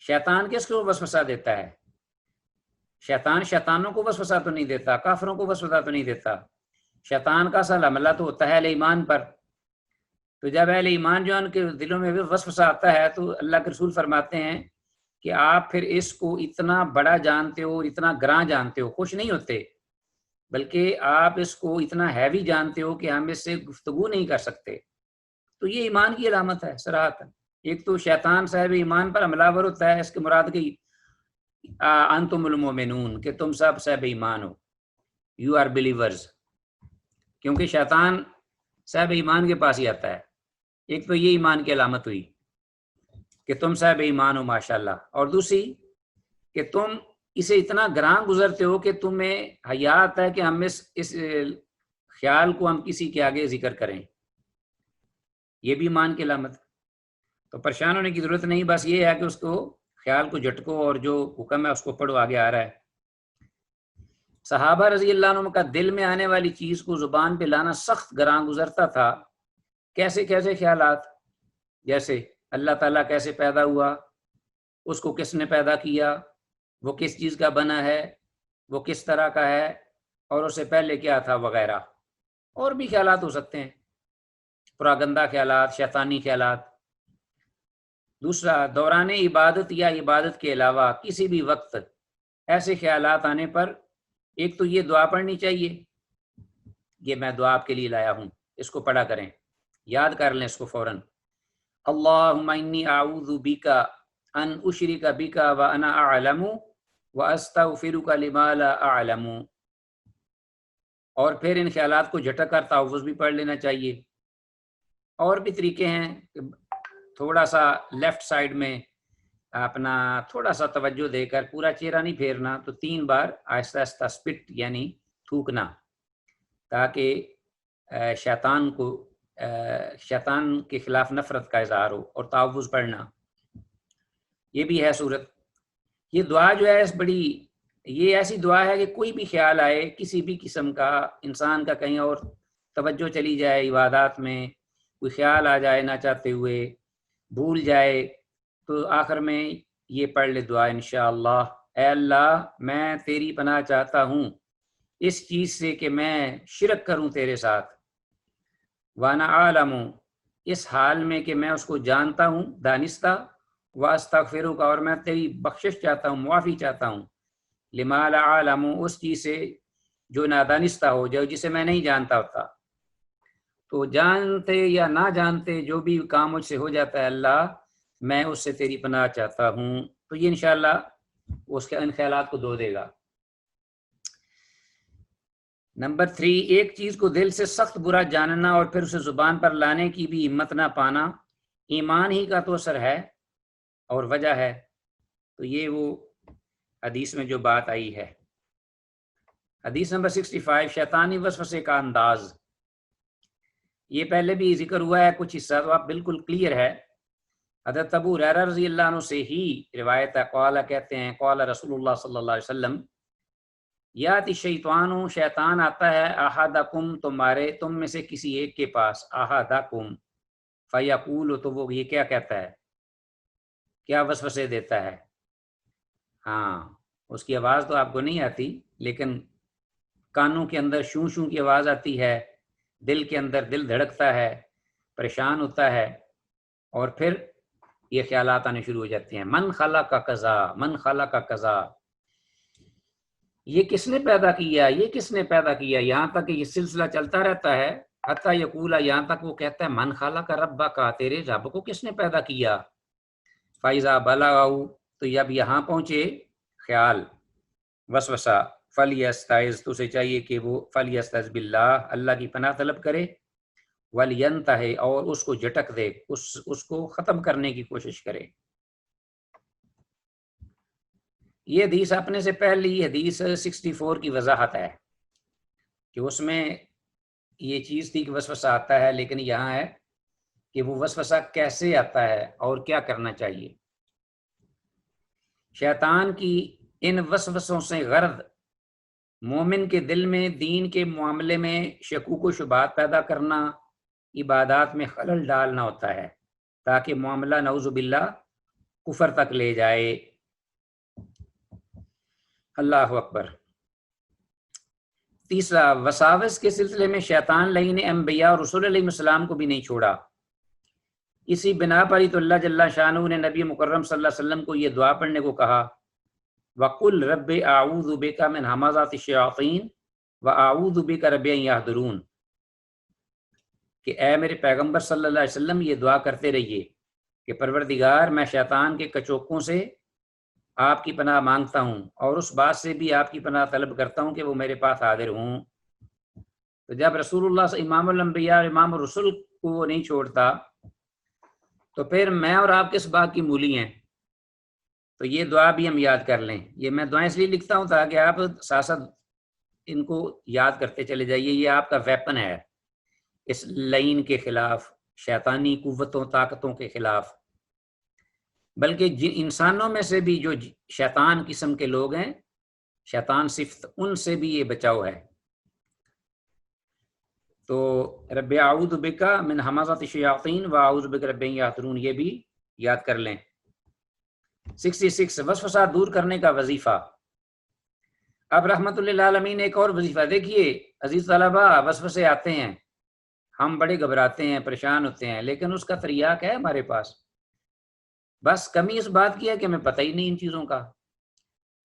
شیطان کس کو وسوسہ دیتا ہے؟ شیطانوں کو وسوسہ تو نہیں دیتا، کافروں کو وسوسہ تو نہیں دیتا، شیطان کا اصل حملہ تو ہوتا ہے اہل ایمان پر۔ تو جب اہل ایمان جو ان کے دلوں میں وسوسہ آتا ہے تو اللہ کے رسول فرماتے ہیں کہ آپ پھر اس کو اتنا بڑا جانتے ہو، اتنا گراں جانتے ہو، خوش نہیں ہوتے، بلکہ آپ اس کو اتنا ہیوی جانتے ہو کہ ہم اس سے گفتگو نہیں کر سکتے۔ تو یہ ایمان کی علامت ہے صراحتاً۔ ایک تو شیطان صاحب ایمان پر حملہ ور ہوتا ہے، اس کے مراد کی انتم المؤمنون کہ تم سب صاحب ایمان ہو، یو آر بلیورز، کیونکہ شیطان صاحب ایمان کے پاس ہی آتا ہے۔ ایک تو یہ ایمان کی علامت ہوئی کہ تم صاحب ایمان ہو ماشاءاللہ، اور دوسری کہ تم اسے اتنا گراں گزرتے ہو کہ تمہیں حیا آتا ہے کہ ہم اس خیال کو ہم کسی کے آگے ذکر کریں، یہ بھی ایمان کی علامت۔ تو پریشان ہونے کی ضرورت نہیں، بس یہ ہے کہ اس کو خیال کو جھٹکو اور جو حکم ہے اس کو پڑھو، آگے آ رہا ہے۔ صحابہ رضی اللہ عنہ کا دل میں آنے والی چیز کو زبان پہ لانا سخت گراں گزرتا تھا۔ کیسے کیسے خیالات؟ جیسے اللہ تعالیٰ کیسے پیدا ہوا، اس کو کس نے پیدا کیا، وہ کس چیز کا بنا ہے، وہ کس طرح کا ہے، اور اس سے پہلے کیا تھا، وغیرہ۔ اور بھی خیالات ہو سکتے ہیں، پراگندہ خیالات، شیطانی خیالات۔ دوسرا، دوران عبادت یا عبادت کے علاوہ کسی بھی وقت ایسے خیالات آنے پر ایک تو یہ دعا پڑھنی چاہیے، یہ میں دعا آپ کے لیے لایا ہوں، اس کو پڑھا کریں، یاد کر لیں اس کو فوراً۔ اللہم انی اعوذ بک ان اشرک بک وانا اعلم واستغفرک لما لا اعلم۔ اور پھر ان خیالات کو جھٹک کر تعوذ بھی پڑھ لینا چاہیے۔ اور بھی طریقے ہیں کہ تھوڑا سا لیفٹ سائڈ میں اپنا تھوڑا سا توجہ دے کر، پورا چہرہ نہیں پھیرنا، تو 3 بار آہستہ آہستہ سپٹ یعنی تھوکنا، تاکہ شیطان کے خلاف نفرت کا اظہار ہو، اور تعوذ پڑھنا، یہ بھی ہے صورت۔ یہ دعا جو ہے یہ ایسی دعا ہے کہ کوئی بھی خیال آئے کسی بھی قسم کا، انسان کا کہیں اور توجہ چلی جائے عبادات میں، کوئی خیال آ جائے نہ چاہتے ہوئے، بھول جائے، تو آخر میں یہ پڑھ لے دعا انشاءاللہ، اے اللہ میں تیری پناہ چاہتا ہوں اس چیز سے کہ میں شرک کروں تیرے ساتھ، وانا عالم، اس حال میں کہ میں اس کو جانتا ہوں دانستہ، واستغفرک، اور میں تیری بخشش چاہتا ہوں، معافی چاہتا ہوں، لما لا اعلم، اس چیز سے جو نادانستہ ہو، جسے میں نہیں جانتا ہوتا۔ تو جانتے یا نہ جانتے جو بھی کام مجھ سے ہو جاتا ہے اللہ، میں اس سے تیری پناہ چاہتا ہوں۔ تو یہ انشاءاللہ اس کے ان خیالات کو دھو دے گا۔ نمبر 3، ایک چیز کو دل سے سخت برا جاننا اور پھر اسے زبان پر لانے کی بھی ہمت نہ پانا ایمان ہی کا تو اثر ہے اور وجہ ہے۔ تو یہ وہ حدیث میں جو بات آئی ہے۔ حدیث نمبر 65، شیطانی وسوسے کا انداز۔ یہ پہلے بھی ذکر ہوا ہے کچھ حصہ، تو آپ بالکل کلیئر ہے۔ حضرت ابو ہریرہ رضی اللہ عنہ سے ہی روایت ہے، قال کہتے ہیں قال رسول اللہ صلی اللہ علیہ وسلم، یاتی شیطان، شیطان آتا ہے، احدکم تمہارے، تم میں سے کسی ایک کے پاس، احدکم، فیقول، تو وہ یہ کیا کہتا ہے، کیا وسوسے دیتا ہے؟ ہاں، اس کی آواز تو آپ کو نہیں آتی، لیکن کانوں کے اندر شوں شوں کی آواز آتی ہے، دل کے اندر دل دھڑکتا ہے، پریشان ہوتا ہے، اور پھر یہ خیالات آنے شروع ہو جاتے ہیں، من خلق کذا، من خلق کذا، یہ کس نے پیدا کیا، یہ کس نے پیدا کیا، یہاں تک کہ یہ سلسلہ چلتا رہتا ہے، حتیٰ یقولا، یہاں تک وہ کہتا ہے من خلق ربک، تیرے رب کو کس نے پیدا کیا، فَإِذَا بَلَغَوا، تو جب یہاں پہنچے خیال، وسوسہ، فَلْيَسْتَعِذْ، تو اسے چاہیے کہ وہ فَلْيَسْتَعِذْ بِاللَّہ، اللہ کی پناہ طلب کرے، وَلْيَنْتَهِ، اور اس کو جھٹک دے، اس کو ختم کرنے کی کوشش کرے۔ یہ حدیث اپنے سے پہلی حدیث 64 کی وضاحت ہے کہ اس میں یہ چیز تھی کہ وسوسہ آتا ہے، لیکن یہاں ہے کہ وہ وسوسہ کیسے آتا ہے اور کیا کرنا چاہیے۔ شیطان کی ان وسوسوں سے غرض مومن کے دل میں دین کے معاملے میں شکوک و شبہات پیدا کرنا، عبادات میں خلل ڈالنا ہوتا ہے، تاکہ معاملہ نعوذ باللہ کفر تک لے جائے۔ اللہ اکبر۔ تیسرا، وساوس کے سلسلے میں شیطان لعین نے انبیاء اور رسول علیہ السلام کو بھی نہیں چھوڑا۔ اسی بنا پر ہی تو اللہ جل شانہ نے نبی مکرم صلی اللہ علیہ وسلم کو یہ دعا پڑھنے کو کہا، وَقُلْ رَبِّ أَعُوذُ بِكَ مِنْ ہَمَزَاتِ الشَّيَاطِينِ وَأَعُوذُ بِكَ رَبِّ أَنْ يَحْضُرُونِ، کہ اے میرے پیغمبر صلی اللہ علیہ وسلم یہ دعا کرتے رہیے کہ پروردگار، میں شیطان کے کچوکوں سے آپ کی پناہ مانگتا ہوں، اور اس بات سے بھی آپ کی پناہ طلب کرتا ہوں کہ وہ میرے پاس حاضر ہوں۔ تو جب رسول اللہ امام الانبیاء اور امام الرسل کو وہ نہیں چھوڑتا، تو پھر میں اور آپ کس بات کی مولی ہیں؟ تو یہ دعا بھی ہم یاد کر لیں۔ یہ میں دعائیں اس لیے لکھتا ہوں تاکہ آپ ساتھ ساتھ ان کو یاد کرتے چلے جائیے، یہ آپ کا ویپن ہے اس لعین کے خلاف، شیطانی قوتوں طاقتوں کے خلاف۔ بلکہ جن انسانوں میں سے بھی جو شیطان قسم کے لوگ ہیں، شیطان صفت، ان سے بھی یہ بچاؤ ہے۔ تو رب اعوذ بک من ہمزات الشیاطین و اعوذ بک رب ان یحضرون، یہ بھی یاد کر لیں۔ 66، وسوسہ دور کرنے کا وظیفہ۔ اب رحمت للعالمین ایک اور وظیفہ دیکھیے عزیز طلبہ، وسوسے آتے ہیں، ہم بڑے گھبراتے ہیں، پریشان ہوتے ہیں، لیکن اس کا تریاق ہے ہمارے پاس۔ بس کمی اس بات کی ہے کہ ہمیں پتہ ہی نہیں ان چیزوں کا۔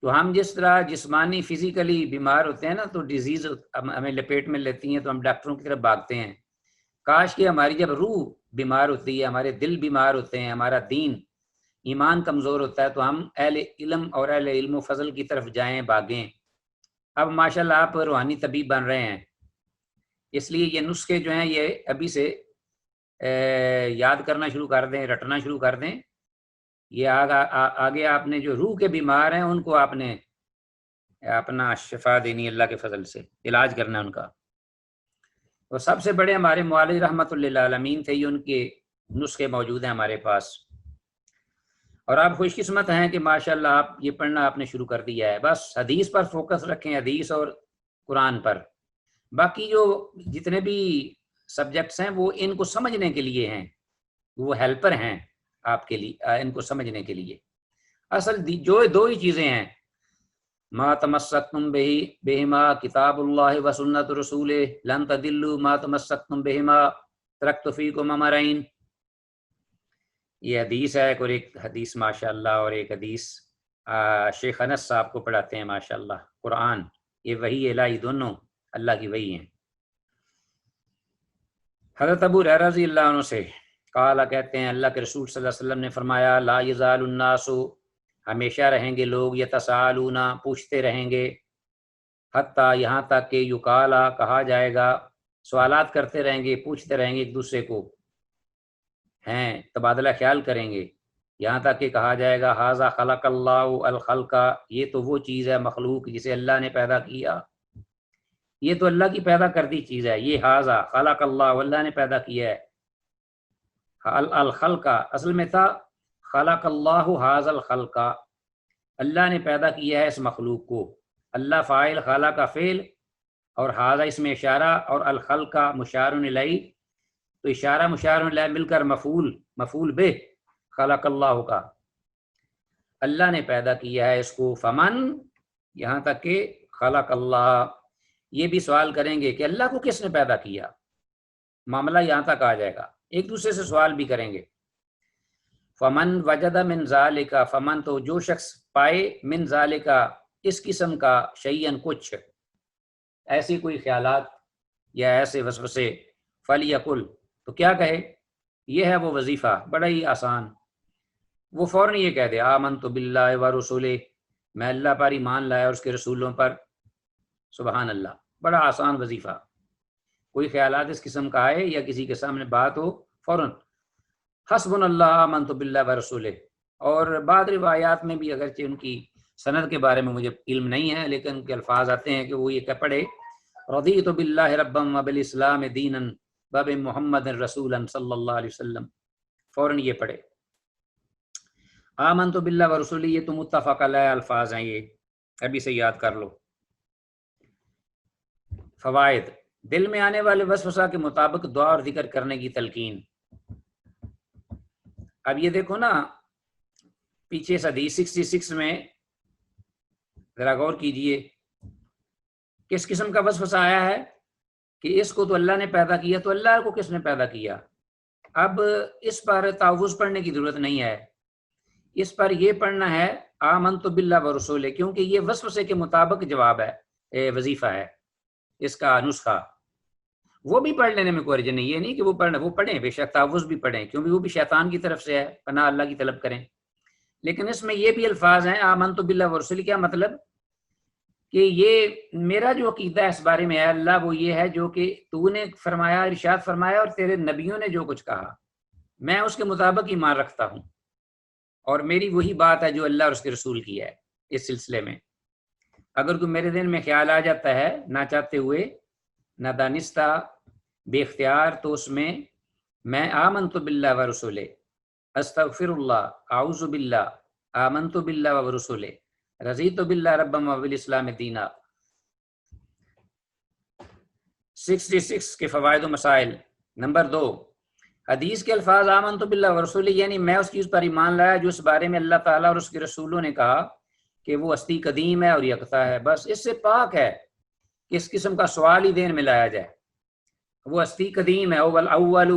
تو ہم جس طرح جسمانی فزیکلی بیمار ہوتے ہیں نا، تو ڈیزیز ہمیں لپیٹ میں لیتی ہیں تو ہم ڈاکٹروں کی طرف بھاگتے ہیں۔ کاش کہ ہماری جب روح بیمار ہوتی ہے، ہمارے دل بیمار ہوتے ہیں، ہمارا دین ایمان کمزور ہوتا ہے، تو ہم اہل علم اور اہل علم و فضل کی طرف جائیں، بھاگیں۔ اب ماشاءاللہ آپ روحانی طبیب بن رہے ہیں، اس لیے یہ نسخے جو ہیں یہ ابھی سے یاد کرنا شروع کر دیں، رٹنا شروع کر دیں۔ یہ آگے آپ نے جو روح کے بیمار ہیں ان کو آپ نے اپنا شفا دینی، اللہ کے فضل سے علاج کرنا ان کا۔ تو سب سے بڑے ہمارے معالج رحمت للعالمین تھے، یہ ان کے نسخے موجود ہیں ہمارے پاس، اور آپ خوش قسمت ہیں کہ ماشاءاللہ آپ یہ پڑھنا آپ نے شروع کر دیا ہے۔ بس حدیث پر فوکس رکھیں، حدیث اور قرآن پر۔ باقی جو جتنے بھی سبجیکٹس ہیں وہ ان کو سمجھنے کے لیے ہیں، وہ ہیلپر ہیں آپ کے لیے، ان کو سمجھنے کے لیے۔ اصل جو دو ہی چیزیں ہیں، ما تمسکتم بہما کتاب اللہ و سنت رسولہ لن تضلوا ما تمسکتم بہما ترکت فیکم امرین۔ یہ حدیث ہے، اور ایک حدیث ماشاءاللہ، اور ایک حدیث شیخ انس صاحب کو پڑھاتے ہیں ماشاءاللہ۔ قرآن یہ وحی الہی، دونوں اللہ کی وحی ہیں۔ حضرت ابو ہریرہ رضی اللہ عنہ سے قال، کہتے ہیں اللہ کے رسول صلی اللہ علیہ وسلم نے فرمایا، لا یزال الناس، ہمیشہ رہیں گے لوگ، یتساءلون، پوچھتے رہیں گے، حتیٰ یہاں تک کہ یقالا، کہا جائے گا، سوالات کرتے رہیں گے، پوچھتے رہیں گے ایک دوسرے کو، ہیں تبادلہ خیال کریں گے، یہاں تک کہ کہا جائے گا، ھذا خلق اللہ الخلق، یہ تو وہ چیز ہے مخلوق جسے اللہ نے پیدا کیا، یہ تو اللہ کی پیدا کردی چیز ہے، یہ ھذا خلق اللہ، اللہ نے پیدا کیا ہے۔ الخلق اصل میں تھا خلق اللہ ھذا الخلق، اللہ نے پیدا کیا ہے اس مخلوق کو۔ اللہ فاعل، خلا کا فعل، اور ہاذا اس میں اشارہ، اور الخلق کا مشار الیہ، تو اشارہ مشار الیہ مل کر مفعول بہ خلق اللہ کا، اللہ نے پیدا کیا ہے اس کو، فمن یہاں تک کہ خلق اللہ، یہ بھی سوال کریں گے کہ اللہ کو کس نے پیدا کیا، معاملہ یہاں تک آ جائے گا، ایک دوسرے سے سوال بھی کریں گے۔ فمن وجد من ذالک، فمن تو جو شخص پائے من ذالک اس قسم کا شیئن کچھ، ایسی کوئی خیالات یا ایسے وسوسے، فلیقل تو کیا کہے، یہ ہے وہ وظیفہ بڑا ہی آسان، وہ فوراً یہ کہہ دے آمنت باللہ و رسولہ، میں اللہ پر ایمان لایا اور اس کے رسولوں پر، سبحان اللہ، بڑا آسان وظیفہ، کوئی خیالات اس قسم کا آئے یا کسی کے سامنے بات ہو، فوراً حسبنا اللہ آمنت باللہ و رسولہ۔ اور بعض روایات میں بھی اگرچہ ان کی سند کے بارے میں مجھے علم نہیں ہے، لیکن ان کے الفاظ آتے ہیں کہ وہ یہ کہ پڑھے رضیت باللہ ربا وبالاسلام دینا وبمحمد رسولا صلی اللہ علیہ وسلم، فوراً یہ پڑھے آمنت باللہ و رسولہ، یہ تو متفق علیہ الفاظ ہیں، یہ ابھی سے یاد کر لو۔ فوائد، دل میں آنے والے وسوسہ کے مطابق دعا اور ذکر کرنے کی تلقین۔ اب یہ دیکھو نا، پیچھے حدیث 66 میں ذرا غور کیجئے، کس قسم کا وسوسہ آیا ہے کہ اس کو تو اللہ نے پیدا کیا، تو اللہ کو کس نے پیدا کیا؟ اب اس پر تعوذ پڑھنے کی ضرورت نہیں ہے، اس پر یہ پڑھنا ہے آمنت باللہ و رسولہ، کیونکہ یہ وسوسے کے مطابق جواب ہے، وظیفہ ہے، اس کا نسخہ، وہ بھی پڑھ لینے میں کوئی حرج نہیں، یہ نہیں کہ وہ پڑھیں، بے شک تعوذ بھی پڑھیں، کیونکہ وہ بھی شیطان کی طرف سے ہے، پناہ اللہ کی طلب کریں، لیکن اس میں یہ بھی الفاظ ہیں آمنت باللہ و رسولہ، کیا مطلب کہ یہ میرا جو عقیدہ اس بارے میں ہے اللہ، وہ یہ ہے جو کہ تو نے فرمایا، ارشاد فرمایا، اور تیرے نبیوں نے جو کچھ کہا میں اس کے مطابق ایمان رکھتا ہوں، اور میری وہی بات ہے جو اللہ اور اس کے رسول کی ہے۔ اس سلسلے میں اگر کوئی میرے دل میں خیال آ جاتا ہے نہ چاہتے ہوئے، نہ دانستہ، بے اختیار، تو اس میں میں آمنت باللہ و رسولہ، استغفر اللہ، اعوذ باللہ، آمنت باللہ و رسولہ، رضیت باللہ ربا وبالاسلام دینا۔ 66 کے فوائد و مسائل۔ نمبر 2، حدیث کے الفاظ آمنت باللہ و رسولہ، یعنی میں اس چیز پر ایمان لایا جو اس بارے میں اللہ تعالیٰ اور اس کے رسولوں نے کہا کہ وہ ہستی قدیم ہے اور یکتا ہے، بس اس سے پاک ہے کہ اس قسم کا سوال ہی دین میں لایا جائے۔ وہ ہستی قدیم ہے، اول اول،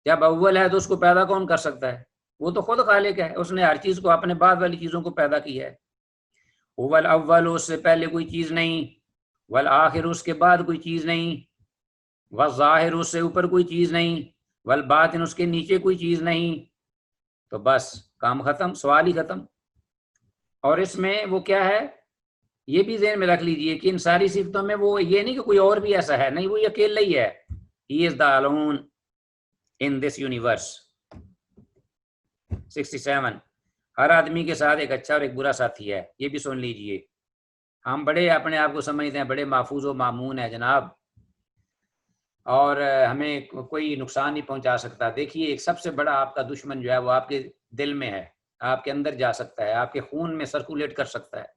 جب اول ہے تو اس کو پیدا کون کر سکتا ہے؟ وہ تو خود خالق ہے، اس نے ہر چیز کو اپنے بعد والی چیزوں کو پیدا کی ہے۔ اول اول، اس سے پہلے کوئی چیز نہیں، والآخر، اس کے بعد کوئی چیز نہیں، والظاہر، اس سے اوپر کوئی چیز نہیں، والباطن، اس کے نیچے کوئی چیز نہیں، تو بس کام ختم، سوال ہی ختم۔ اور اس میں وہ کیا ہے یہ بھی ذہن میں رکھ لیجئے کہ ان ساری صفتوں میں وہ یہ نہیں کہ کوئی اور بھی ایسا ہے، نہیں، وہ اکیلا ہی ہے، he is the alone in this universe۔ 67، ہر آدمی کے ساتھ ایک اچھا اور ایک برا ساتھی ہے، یہ بھی سن لیجئے۔ ہم بڑے اپنے آپ کو سمجھتے ہیں بڑے محفوظ و مامون ہیں جناب، اور ہمیں کوئی نقصان نہیں پہنچا سکتا۔ دیکھیے، ایک سب سے بڑا آپ کا دشمن جو ہے وہ آپ کے دل میں ہے، آپ کے اندر جا سکتا ہے، آپ کے خون میں سرکولیٹ کر سکتا ہے۔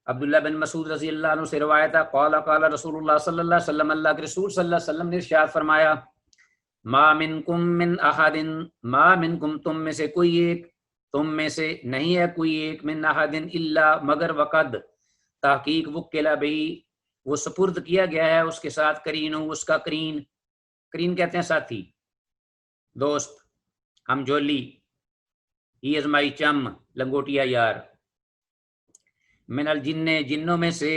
عبداللہ بن مسعود رضی اللہ عنہ سے روایت ہے، قال قال رسول اللہ صلی اللہ علیہ وسلم، اللہ کے رسول صلی اللہ علیہ وسلم نے ارشاد فرمایا، ما منکم من احد، ما منکم، تم میں سے کوئی ایک، تم میں سے نہیں ہے کوئی ایک، من احد الا، مگر وقد، تحقیق، وکلا بہی، وہ سپرد کیا گیا ہے اس کے ساتھ، کرین، اس کا کرین، کرین کہتے ہیں ساتھی، دوست، ہم جولی، ہی از مائی چم، لنگوٹیا یار، من الجن، جنوں میں سے،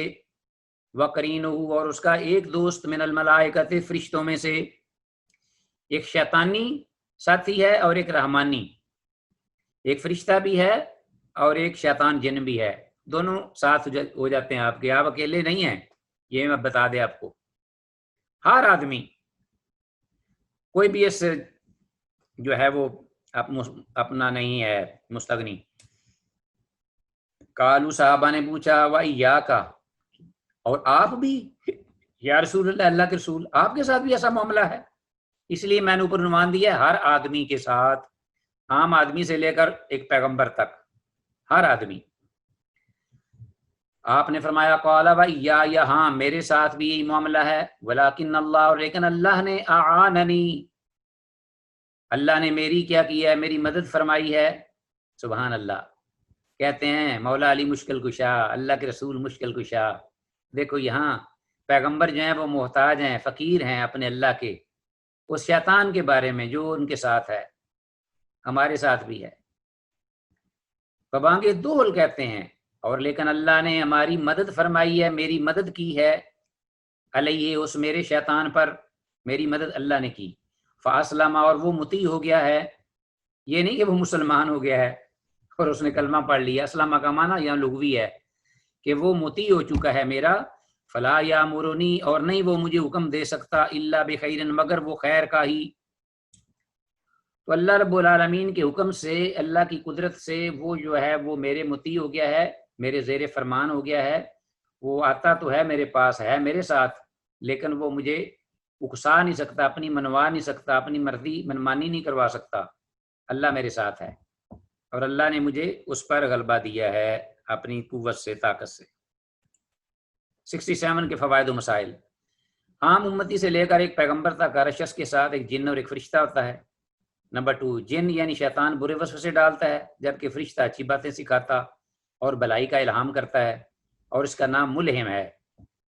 وقرینہ، اور اس کا ایک دوست، من الملائکۃ، فرشتوں میں سے، ایک شیطانی ساتھی ہے اور ایک رحمانی، ایک فرشتہ بھی ہے اور ایک شیطان جن بھی ہے، دونوں ساتھ ہو جاتے ہیں آپ کے، آپ اکیلے نہیں ہیں، یہ میں بتا دیں آپ کو۔ ہر آدمی، کوئی بھی اس جو ہے وہ اپنا نہیں ہے مستغنی۔ کالو، صحابہ نے پوچھا، وَإِيَّاكَ، اور آپ بھی یا رسول اللہ، اللہ کے رسول، آپ کے ساتھ بھی ایسا معاملہ ہے؟ اس لیے میں نے اوپر عنوان دیا ہے ہر آدمی کے ساتھ، عام آدمی سے لے کر ایک پیغمبر تک، ہر آدمی۔ آپ نے فرمایا قال وإیایا، ہاں میرے ساتھ بھی یہی معاملہ ہے، ولکن اللہ، اور لیکن اللہ نے اعاننی، اللہ نے میری کیا کیا ہے، میری مدد فرمائی ہے۔ سبحان اللہ۔ کہتے ہیں مولا علی مشکل کشا، اللہ کے رسول مشکل کشا۔ دیکھو یہاں پیغمبر جو ہیں وہ محتاج ہیں، فقیر ہیں اپنے اللہ کے، اس شیطان کے بارے میں جو ان کے ساتھ ہے، ہمارے ساتھ بھی ہے۔ فبانگے دول کہتے ہیں، اور لیکن اللہ نے ہماری مدد فرمائی ہے، میری مدد کی ہے، علیہ، اس میرے شیطان پر میری مدد اللہ نے کی۔ فاسلم، اور وہ مطیع ہو گیا ہے، یہ نہیں کہ وہ مسلمان ہو گیا ہے اور اس نے کلمہ پڑھ لیا، اسلامہ کا معنی یہاں لغوی ہے کہ وہ مطیع ہو چکا ہے میرا۔ فلا یامرنی، اور نہیں وہ مجھے حکم دے سکتا، الا بخیر، مگر وہ خیر کا ہی۔ تو اللہ رب العالمین کے حکم سے، اللہ کی قدرت سے وہ جو ہے وہ میرے مطیع ہو گیا ہے، میرے زیر فرمان ہو گیا ہے۔ وہ آتا تو ہے میرے پاس، ہے میرے ساتھ، لیکن وہ مجھے اکسا نہیں سکتا، اپنی منوا نہیں سکتا، اپنی مرضی منمانی نہیں کروا سکتا۔ اللہ میرے ساتھ ہے، اور اللہ نے مجھے اس پر غلبہ دیا ہے اپنی قوت سے، طاقت سے۔ 67 کے فوائد و مسائل۔ عام امتی سے لے کر ایک پیغمبر تک ہر شخص کے ساتھ ایک جن اور ایک فرشتہ ہوتا ہے۔ نمبر 2، جن یعنی شیطان برے وسوسے سے ڈالتا ہے، جبکہ فرشتہ اچھی باتیں سکھاتا اور بھلائی کا الہام کرتا ہے، اور اس کا نام ملہم ہے۔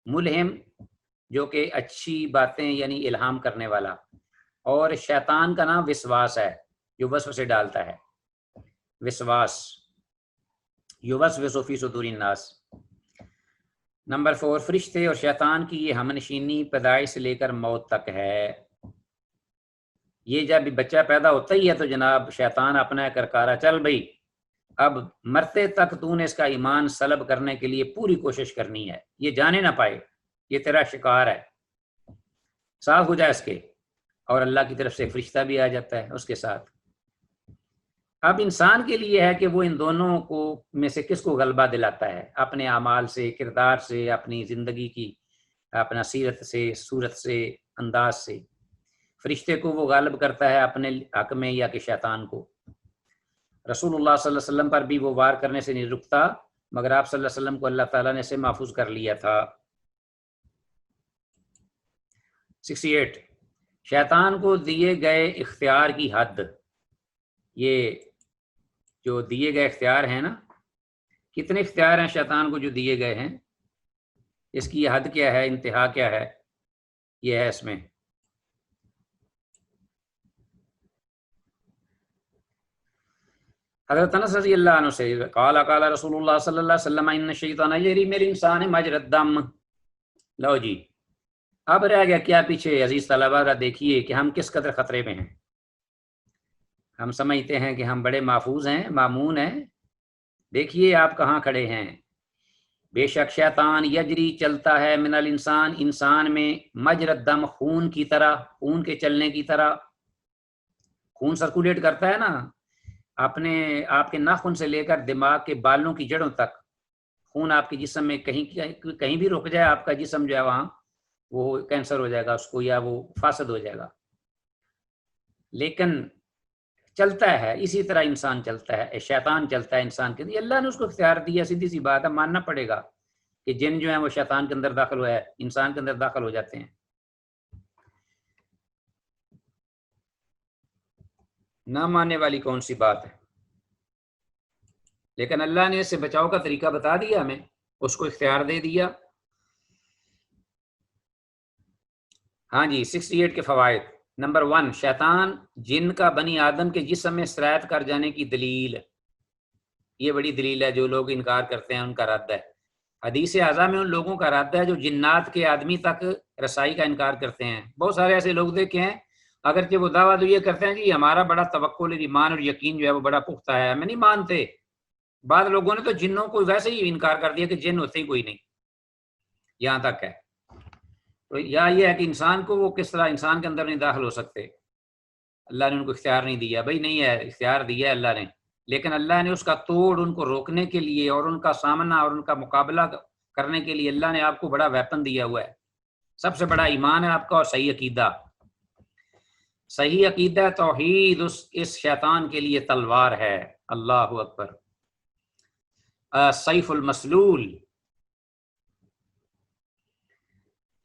ملہم جو کہ اچھی باتیں یعنی الہام کرنے والا، اور شیطان کا نام وسواس ہے جو وسوسے ڈالتا ہے، وسواس، یوسوس فی صدور الناس۔ نمبر 4، فرشتے اور شیطان کی یہ ہم نشینی پیدائش سے لے کر موت تک ہے۔ یہ جب بچہ پیدا ہوتا ہی ہے تو جناب شیطان اپنا کرکارا، چل بھئی اب مرتے تک تو نے اس کا ایمان سلب کرنے کے لیے پوری کوشش کرنی ہے، یہ جانے نہ پائے، یہ تیرا شکار ہے، صاف ہو جائے اس کے۔ اور اللہ کی طرف سے فرشتہ بھی آ جاتا ہے اس کے ساتھ۔ اب انسان کے لیے ہے کہ وہ ان دونوں کو میں سے کس کو غلبہ دلاتا ہے، اپنے اعمال سے، کردار سے، اپنی زندگی کی، اپنا سیرت سے، صورت سے، انداز سے۔ فرشتے کو وہ غالب کرتا ہے اپنے حق میں یا کہ شیطان کو۔ رسول اللہ صلی اللہ علیہ وسلم پر بھی وہ وار کرنے سے نہیں رکتا، مگر آپ صلی اللہ علیہ وسلم کو اللہ تعالیٰ نے اسے محفوظ کر لیا تھا۔ 68، شیطان کو دیے گئے اختیار کی حد۔ یہ جو دیے گئے اختیار ہیں نا، کتنے اختیار ہیں شیطان کو جو دیے گئے ہیں، اس کی حد کیا ہے، انتہا کیا ہے، یہ ہے اس میں۔ حضرت انس رضی اللہ عنہ سے قال قال رسول اللہ صلی اللہ علیہ وسلم ان الشیطان یجری من الانسان مجرى الدم۔ لو جی اب رہ گیا کیا پیچھے، عزیز طلبہ دیکھیے کہ ہم کس قدر خطرے میں ہیں۔ ہم سمجھتے ہیں کہ ہم بڑے محفوظ ہیں، مامون ہیں، دیکھیے آپ کہاں کھڑے ہیں۔ بے شک شیطان یجری چلتا ہے، من الانسان انسان میں، مجرى الدم خون کی طرح، خون کے چلنے کی طرح۔ خون سرکولیٹ کرتا ہے نا، اپنے آپ کے ناخن سے لے کر دماغ کے بالوں کی جڑوں تک خون آپ کے جسم میں کہیں بھی رک جائے، آپ کا جسم جو ہے وہاں وہ کینسر ہو جائے گا اس کو، یا وہ فاسد ہو جائے گا۔ لیکن چلتا ہے اسی طرح انسان چلتا ہے، شیطان چلتا ہے انسان کے اندر۔ اللہ نے اس کو اختیار دیا، سیدھی سی بات ہے، ماننا پڑے گا کہ جن جو ہیں وہ شیطان کے اندر داخل ہوا ہے، انسان کے اندر داخل ہو جاتے ہیں۔ نہ ماننے والی کون سی بات ہے، لیکن اللہ نے اس سے بچاؤ کا طریقہ بتا دیا ہمیں، اس کو اختیار دے دیا۔ ہاں جی 68 کے فوائد۔ نمبر 1، شیطان جن کا بنی آدم کے جسم میں سرایت کر جانے کی دلیل، یہ بڑی دلیل ہے، جو لوگ انکار کرتے ہیں ان کا رد ہے۔ حدیث اعظم میں ان لوگوں کا رد ہے جو جنات کے آدمی تک رسائی کا انکار کرتے ہیں۔ بہت سارے ایسے لوگ دیکھے ہیں، اگرچہ وہ دعویٰ تو یہ کرتے ہیں کہ ہمارا بڑا توکل، ایمان اور یقین جو ہے وہ بڑا پختہ ہے، ہمیں نہیں مانتے۔ بعض لوگوں نے تو جنوں کو ویسے ہی انکار کر دیا کہ جن ہوتے ہی کوئی نہیں، یہاں تک ہے۔ تو یا یہ ہے کہ انسان کو وہ کس طرح انسان کے اندر نہیں داخل ہو سکتے، اللہ نے ان کو اختیار نہیں دیا، بھائی نہیں ہے، اختیار دیا ہے اللہ نے، لیکن اللہ نے اس کا توڑ ان کو روکنے کے لیے اور ان کا سامنا اور ان کا مقابلہ کرنے کے لیے اللہ نے آپ کو بڑا ویپن دیا ہوا ہے۔ سب سے بڑا ایمان ہے آپ کا، اور صحیح عقیدہ۔ صحیح عقیدہ توحید اس شیطان کے لیے تلوار ہے۔ اللہ اکبر۔ سیف المسلول،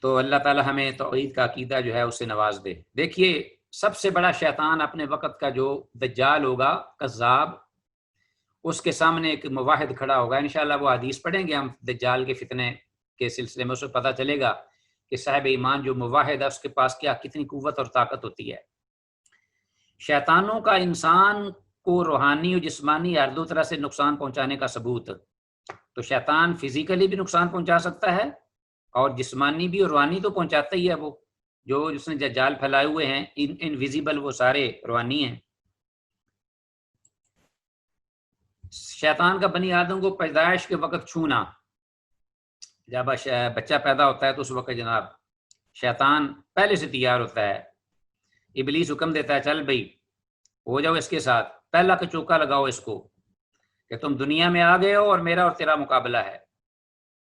تو اللہ تعالی ہمیں توحید کا عقیدہ جو ہے اسے نواز دے۔ دیکھیے سب سے بڑا شیطان اپنے وقت کا جو دجال ہوگا، کذاب، اس کے سامنے ایک موحد کھڑا ہوگا۔ انشاءاللہ وہ حدیث پڑھیں گے ہم دجال کے فتنے کے سلسلے میں، اسے پتہ چلے گا کہ صاحب ایمان جو موحد ہے اس کے پاس کتنی قوت اور طاقت ہوتی ہے۔ شیطانوں کا انسان کو روحانی اور جسمانی ہر دو طرح سے نقصان پہنچانے کا ثبوت، تو شیطان فزیکلی بھی نقصان پہنچا سکتا ہے اور جسمانی بھی، اور روحانی تو پہنچاتا ہی ہے۔ وہ جو جس نے جال پھیلائے ہوئے ہیں انویزیبل، وہ سارے روحانی ہیں۔ شیطان کا بنی آدم کو پیدائش کے وقت چھونا، جب بچہ پیدا ہوتا ہے تو اس وقت جناب شیطان پہلے سے تیار ہوتا ہے۔ ابلیس حکم دیتا ہے چل بھائی ہو جاؤ اس کے ساتھ، پہلا کچوکا لگاؤ اس کو کہ تم دنیا میں آ گئے ہو اور میرا اور تیرا مقابلہ ہے۔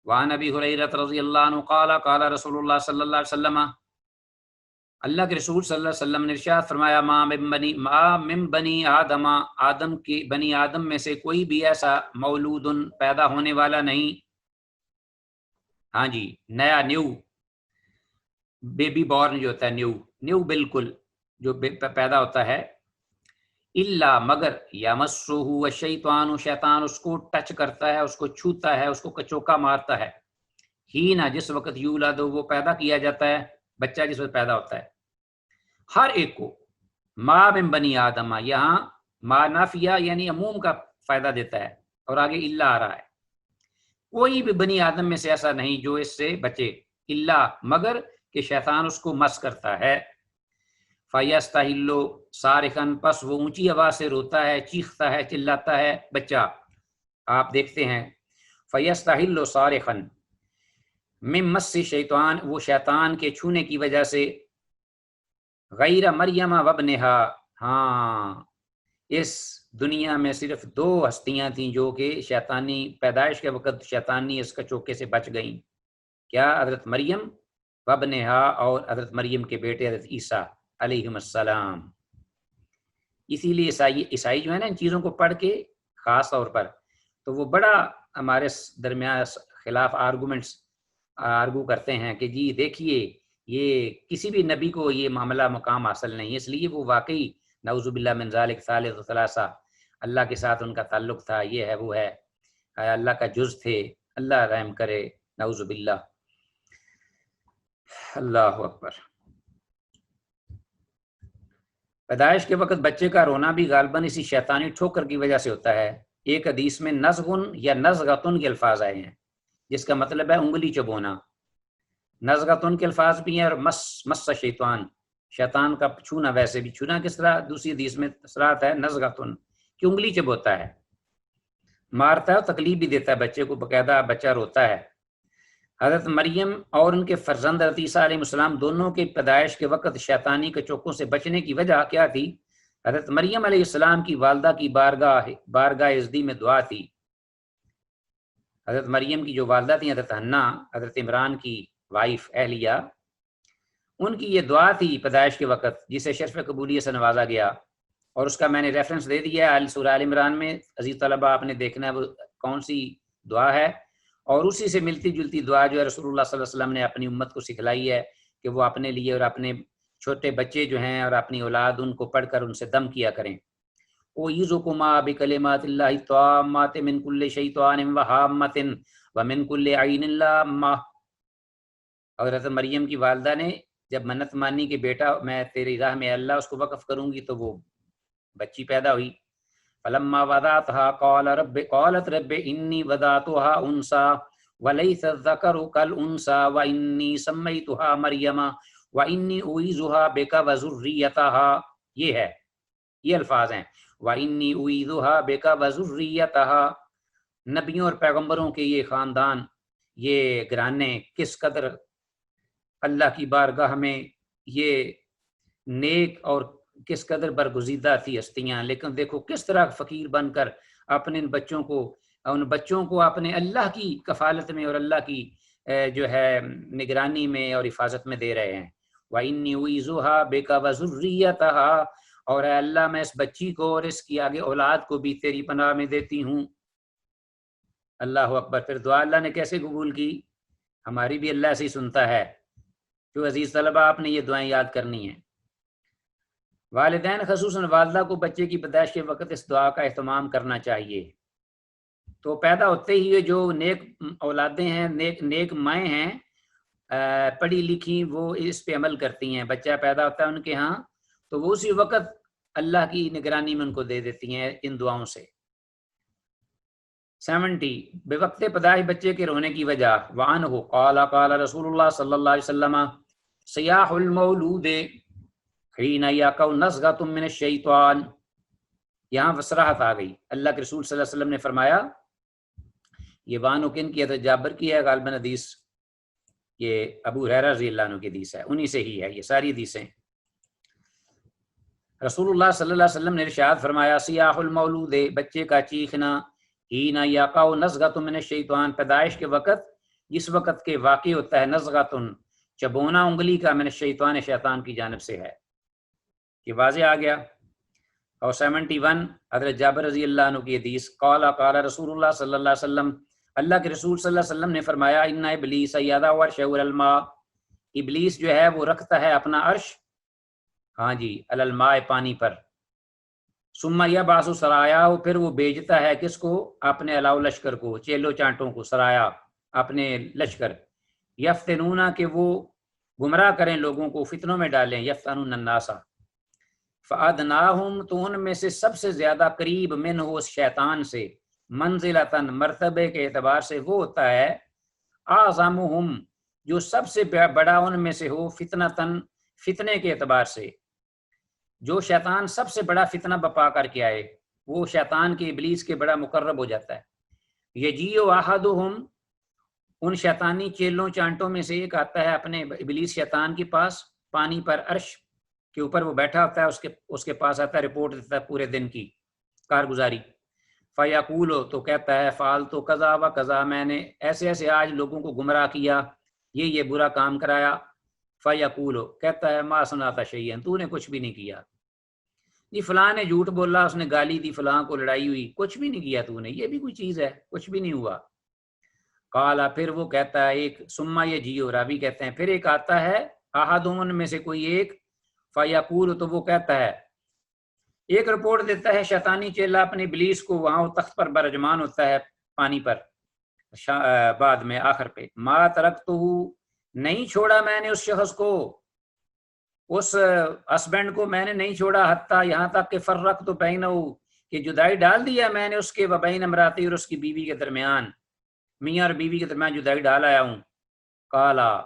وعن ابی ہریرہ رضی اللہ عنہ قال قال رسول اللہ صلی اللہ علیہ وسلم، اللہ کے رسول صلی اللہ علیہ وسلم نے ارشاد فرمایا، ما من بنی آدم، آدم کی بنی آدم میں سے کوئی بھی ایسا مولود پیدا ہونے والا نہیں، ہاں جی نیا، نیو بیبی بورن جو ہوتا ہے، نیو بالکل جو پیدا ہوتا ہے، الا مگر یمسہ الشیطان، شیطان اس کو ٹچ کرتا ہے، اس کو چھوتا ہے، اس کو کچوکا مارتا ہے، ہی نہ جس وقت یولد وہ پیدا کیا جاتا ہے، بچہ جس وقت پیدا ہوتا ہے۔ ہر ایک کو، ما من بنی آدم، یہاں ما نافیہ یعنی عموم کا فائدہ دیتا ہے، اور آگے الا آ رہا ہے، کوئی بھی بنی آدم میں سے ایسا نہیں جو اس سے بچے، الا مگر کہ شیطان اس کو مس کرتا ہے۔ فَيَسْتَحِلُّ صَارِخًا، پس وہ اونچی آواز سے روتا ہے، چیختا ہے، چلاتا ہے بچہ، آپ دیکھتے ہیں۔ فَيَسْتَحِلُّ صَارِخًا مِن مَسِّ شیطان، وہ شیطان کے چھونے کی وجہ سے، غیر مریم وابنہا، ہاں اس دنیا میں صرف دو ہستیاں تھیں جو کہ شیطانی پیدائش کے وقت شیطانی اس کچوکے سے بچ گئیں، کیا؟ حضرت مریم وابنہا، اور حضرت مریم کے بیٹے حضرت عیسیٰ علیہم السلام۔ اسی لیے عیسائی جو ہے نا ان چیزوں کو پڑھ کے خاص طور پر، تو وہ بڑا ہمارے درمیان خلاف آرگو کرتے ہیں کہ جی دیکھیے یہ کسی بھی نبی کو یہ معاملہ مقام حاصل نہیں، اس لیے وہ واقعی نعوذ باللہ من ذالک ثالث و ثلاثہ، اللہ کے ساتھ ان کا تعلق تھا، یہ ہے وہ ہے، اللہ کا جز تھے، اللہ رحم کرے، نعوذ باللہ۔ اللہ اکبر۔ پیدائش کے وقت بچے کا رونا بھی غالباً اسی شیطانی ٹھوکر کی وجہ سے ہوتا ہے۔ ایک حدیث میں نزغن یا نزغتن کے الفاظ آئے ہیں جس کا مطلب ہے انگلی چبونا، نزغتن کے الفاظ بھی ہیں، اور مس شیطان، شیطان کا چھونا، ویسے بھی چھونا کس طرح دوسری حدیث میں صراحت ہے نزغتن کہ انگلی چبوتا ہے، مارتا ہے، تکلیف بھی دیتا ہے بچے کو، باقاعدہ بچہ روتا ہے۔ حضرت مریم اور ان کے فرزند حضرت عیسیٰ علیہ السلام دونوں کے پیدائش کے وقت شیطانی کچوکوں سے بچنے کی وجہ کیا تھی؟ حضرت مریم علیہ السلام کی والدہ کی بارگاہ عزدی میں دعا تھی۔ حضرت مریم کی جو والدہ تھیں حضرت حنا، حضرت عمران کی وائف اہلیہ، ان کی یہ دعا تھی پیدائش کے وقت جسے شرف قبولیت سے نوازا گیا، اور اس کا میں نے ریفرنس دے دیا ہے سورہ آل عمران میں، عزیز طلبہ آپ نے دیکھنا ہے وہ کون سی دعا ہے، اور اسی سے ملتی جلتی دعا جو ہے رسول اللہ صلی اللہ علیہ وسلم نے اپنی امت کو سکھلائی ہے کہ وہ اپنے لیے اور اپنے چھوٹے بچے جو ہیں اور اپنی اولاد ان کو پڑھ کر ان سے دم کیا کریں۔ اعیذکما بکلمات اللہ التامات من کل شیطان وہامۃ ومن کل عین لامہ۔ اور حضرت مریم کی والدہ نے جب منت مانی کہ بیٹا میں تیری راہ میں اللہ اس کو وقف کروں گی، تو وہ بچی پیدا ہوئی۔ فلما وضعتها قالت رب انی وضعتها انثى وليس الذكر كالانثى واني سميتها مريم واني اعيذها بك وذريتها، یہ ہے، یہ الفاظ ہیں، واني اعيذها بك وذريتها۔ نبیوں اور پیغمبروں کے یہ خاندان، یہ گھرانے کس قدر اللہ کی بارگاہ میں یہ نیک اور کس قدر برگزیدہ تھی ہستیاں، لیکن دیکھو کس طرح فقیر بن کر اپنے ان بچوں کو اپنے اللہ کی کفالت میں اور اللہ کی جو ہے نگرانی میں اور حفاظت میں دے رہے ہیں۔ وَإِنِّي أُعِيذُهَا بِكَ وَذُرِّيَّتَهَا، اور اے اللہ میں اس بچی کو اور اس کی آگے اولاد کو بھی تیری پناہ میں دیتی ہوں۔ اللہ اکبر۔ پھر دعا اللہ نے کیسے قبول کی؟ ہماری بھی اللہ سے ہی سنتا ہے۔ جو عزیز طلبہ آپ نے یہ دعائیں یاد کرنی ہیں۔ والدین خصوصاً والدہ کو بچے کی پیدائش کے وقت اس دعا کا اہتمام کرنا چاہیے۔ تو پیدا ہوتے ہی جو نیک اولادیں ہیں، نیک مائیں ہیں پڑھی لکھی، وہ اس پہ عمل کرتی ہیں۔ بچہ پیدا ہوتا ہے ان کے ہاں تو وہ اسی وقت اللہ کی نگرانی میں ان کو دے دیتی ہیں ان دعاؤں سے۔ 70 بے وقت پیدائش بچے کے رونے کی وجہ، وعنہ قال قال رسول اللہ صلی اللہ علیہ وسلم صیاح المولود حین یقع نزغۃ من الشیطان۔ یہاں وصراحت آ گئی، اللہ کے رسول صلی اللہ علیہ وسلم نے فرمایا، یہ وعنہ کن کی ہے؟ جابر کی ہے غالباً حدیث، یہ ابو ہریرہ رضی اللہ عنہ کی حدیث ہے، انہی سے ہی ہے یہ ساری حدیثیں۔ رسول اللہ صلی اللہ علیہ وسلم نے ارشاد فرمایا، صیاح المولود، بچے کا چیخنا، حین یقع نزغۃ من الشیطان، پیدائش کے وقت جس وقت کے واقع ہوتا ہے، نزغۃ چبونا انگلی کا، من الشیطان شیطان کی جانب سے ہے، یہ واضح آ گیا۔ اور 71 حضرت جابر رضی اللہ عنہ کی حدیث، قال قال رسول اللہ صلی اللہ علیہ وسلم، اللہ کے رسول صلی اللہ علیہ وسلم نے فرمایا، ان ابلیس یضع عرشہ علی الماء، ابلیس جو ہے وہ رکھتا ہے اپنا عرش، ہاں جی، علی الماء پانی پر، ثم یبعث سرایا، پھر وہ بھیجتا ہے کس کو؟ اپنے علاؤ لشکر کو، چیلو چانٹوں کو، سرایا اپنے لشکر، یفتنون کہ وہ گمراہ کریں لوگوں کو، فتنوں میں ڈالیں، یفتنون الناس، فادناہم تو ان میں سے سب سے زیادہ قریب منہ اس شیطان سے، منزلتاً مرتبے کے اعتبار سے وہ ہوتا ہے، اعظمہم جو سب سے بڑا ان میں سے ہو، فتنتاً فتنے کے اعتبار سے، جو شیطان سب سے بڑا فتنہ بپا کر کے آئے وہ شیطان کے ابلیس کے بڑا مقرب ہو جاتا ہے۔ یجیء احدہم، ان شیطانی چیلوں چانٹوں میں سے ایک آتا ہے اپنے ابلیس شیطان کے پاس، پانی پر عرش کے اوپر وہ بیٹھا ہوتا ہے، اس کے پاس آتا ہے، رپورٹ دیتا ہے پورے دن کی کارگزاری، فیقول تو کہتا ہے، فعلت کذا و کذا، میں نے ایسے ایسے آج لوگوں کو گمراہ کیا، یہ برا کام کرایا، فیقول کہتا ہے، ما صنعت شیئا، تو نے کچھ بھی نہیں کیا، یہ فلاں نے جھوٹ بولا، اس نے گالی دی، فلاں کو لڑائی ہوئی، کچھ بھی نہیں کیا تو نے، یہ بھی کوئی چیز ہے؟ کچھ بھی نہیں ہوا۔ قالا پھر وہ کہتا ہے ایک، ثم یجیء راوی کہتے ہیں پھر ایک آتا ہے، احدہم میں سے کوئی ایک، فیقول تو وہ کہتا ہے، ایک رپورٹ دیتا ہے شیطانی چیلا اپنے ابلیس کو، وہاں وہ تخت پر برجمان ہوتا ہے پانی پر، بعد میں آخر پہ، ما ترکتہ، نہیں چھوڑا میں نے اس شخص کو، اس ہسبینڈ کو میں نے نہیں چھوڑا، حتیٰ یہاں تک کہ فرقت بینہ، کہ جدائی ڈال دیا میں نے اس کے، وبین امراتی، اور اس کی بیوی کے درمیان، میاں اور بیوی کے درمیان جدائی ڈال آیا ہوں۔ قالا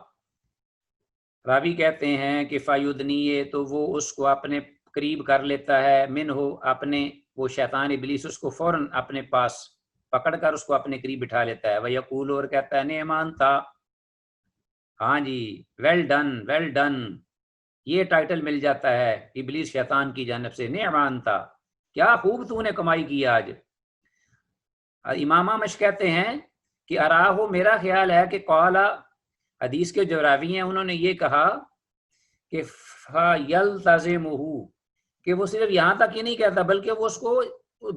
راوی کہتے ہیں کہ فایدنی، تو وہ اس کو اپنے قریب کر لیتا ہے، منہ اپنے، وہ شیطان ابلیس اس کو فوراً اپنے پاس پکڑ کر اس کو اپنے قریب بٹھا لیتا ہے، ویقول اور کہتا ہے، نعم انت، ہاں جی، ویل ڈن ویل ڈن، یہ ٹائٹل مل جاتا ہے ابلیس شیطان کی جانب سے، نعم انت، کیا خوب تو نے کمائی کی آج۔ امام احمد کہتے ہیں کہ اراہو، میرا خیال ہے کہ قال، حدیث کے جو راوی ہیں انہوں نے یہ کہا کہ فَيَلْتَزِمُهُ، کہ وہ صرف یہاں تک ہی نہیں کہتا بلکہ وہ اس کو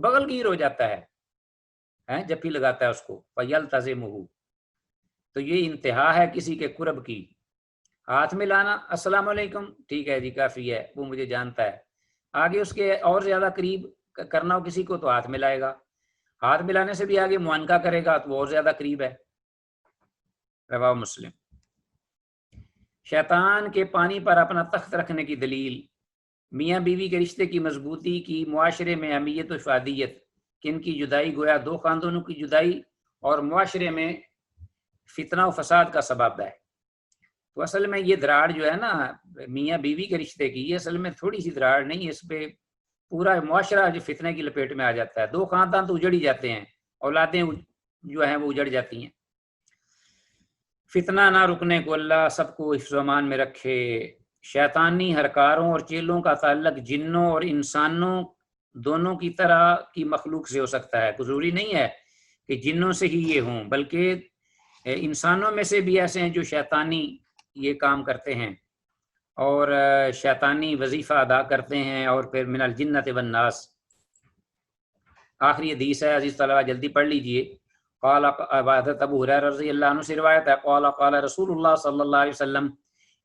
بغل گیر ہو جاتا ہے، جپی لگاتا ہے اس کو، فَيَلْتَزِمُهُ، تو یہ انتہا ہے کسی کے قرب کی۔ ہاتھ ملانا، السلام علیکم، ٹھیک ہے جی کافی ہے، وہ مجھے جانتا ہے، آگے اس کے اور زیادہ قریب کرنا ہو کسی کو تو ہاتھ ملائے گا، ہاتھ ملانے سے بھی آگے معانقہ کرے گا تو وہ اور زیادہ قریب ہے۔ رواه مسلم۔ شیطان کے پانی پر اپنا تخت رکھنے کی دلیل، میاں بیوی کے رشتے کی مضبوطی کی، معاشرے میں اہمیت و افادیت، کن کی جدائی، گویا دو خاندانوں کی جدائی، اور معاشرے میں فتنہ و فساد کا سبب ہے۔ تو اصل میں یہ دراڑ جو ہے نا میاں بیوی کے رشتے کی، یہ اصل میں تھوڑی سی دراڑ نہیں، اس پہ پورا معاشرہ جو فتنے کی لپیٹ میں آ جاتا ہے، دو خاندان تو اجڑ ہی جاتے ہیں، اولادیں جو ہیں وہ اجڑ جاتی ہیں۔ فتنہ نہ رکنے کو اللہ سب کو حفظ و امان میں رکھے۔ شیطانی ہرکاروں اور چیلوں کا تعلق جنوں اور انسانوں دونوں کی طرح کی مخلوق سے ہو سکتا ہے، ضروری نہیں ہے کہ جنوں سے ہی یہ ہوں، بلکہ انسانوں میں سے بھی ایسے ہیں جو شیطانی یہ کام کرتے ہیں اور شیطانی وظیفہ ادا کرتے ہیں، اور پھر من الجنۃ والناس۔ آخری حدیث ہے عزیز طلبہ، جلدی پڑھ لیجئے۔ قال حضرت ابو ہریرہ رضی اللہ عنہ سے روایت ہے، قال قال رسول اللہ صلی اللہ علیہ وسلم،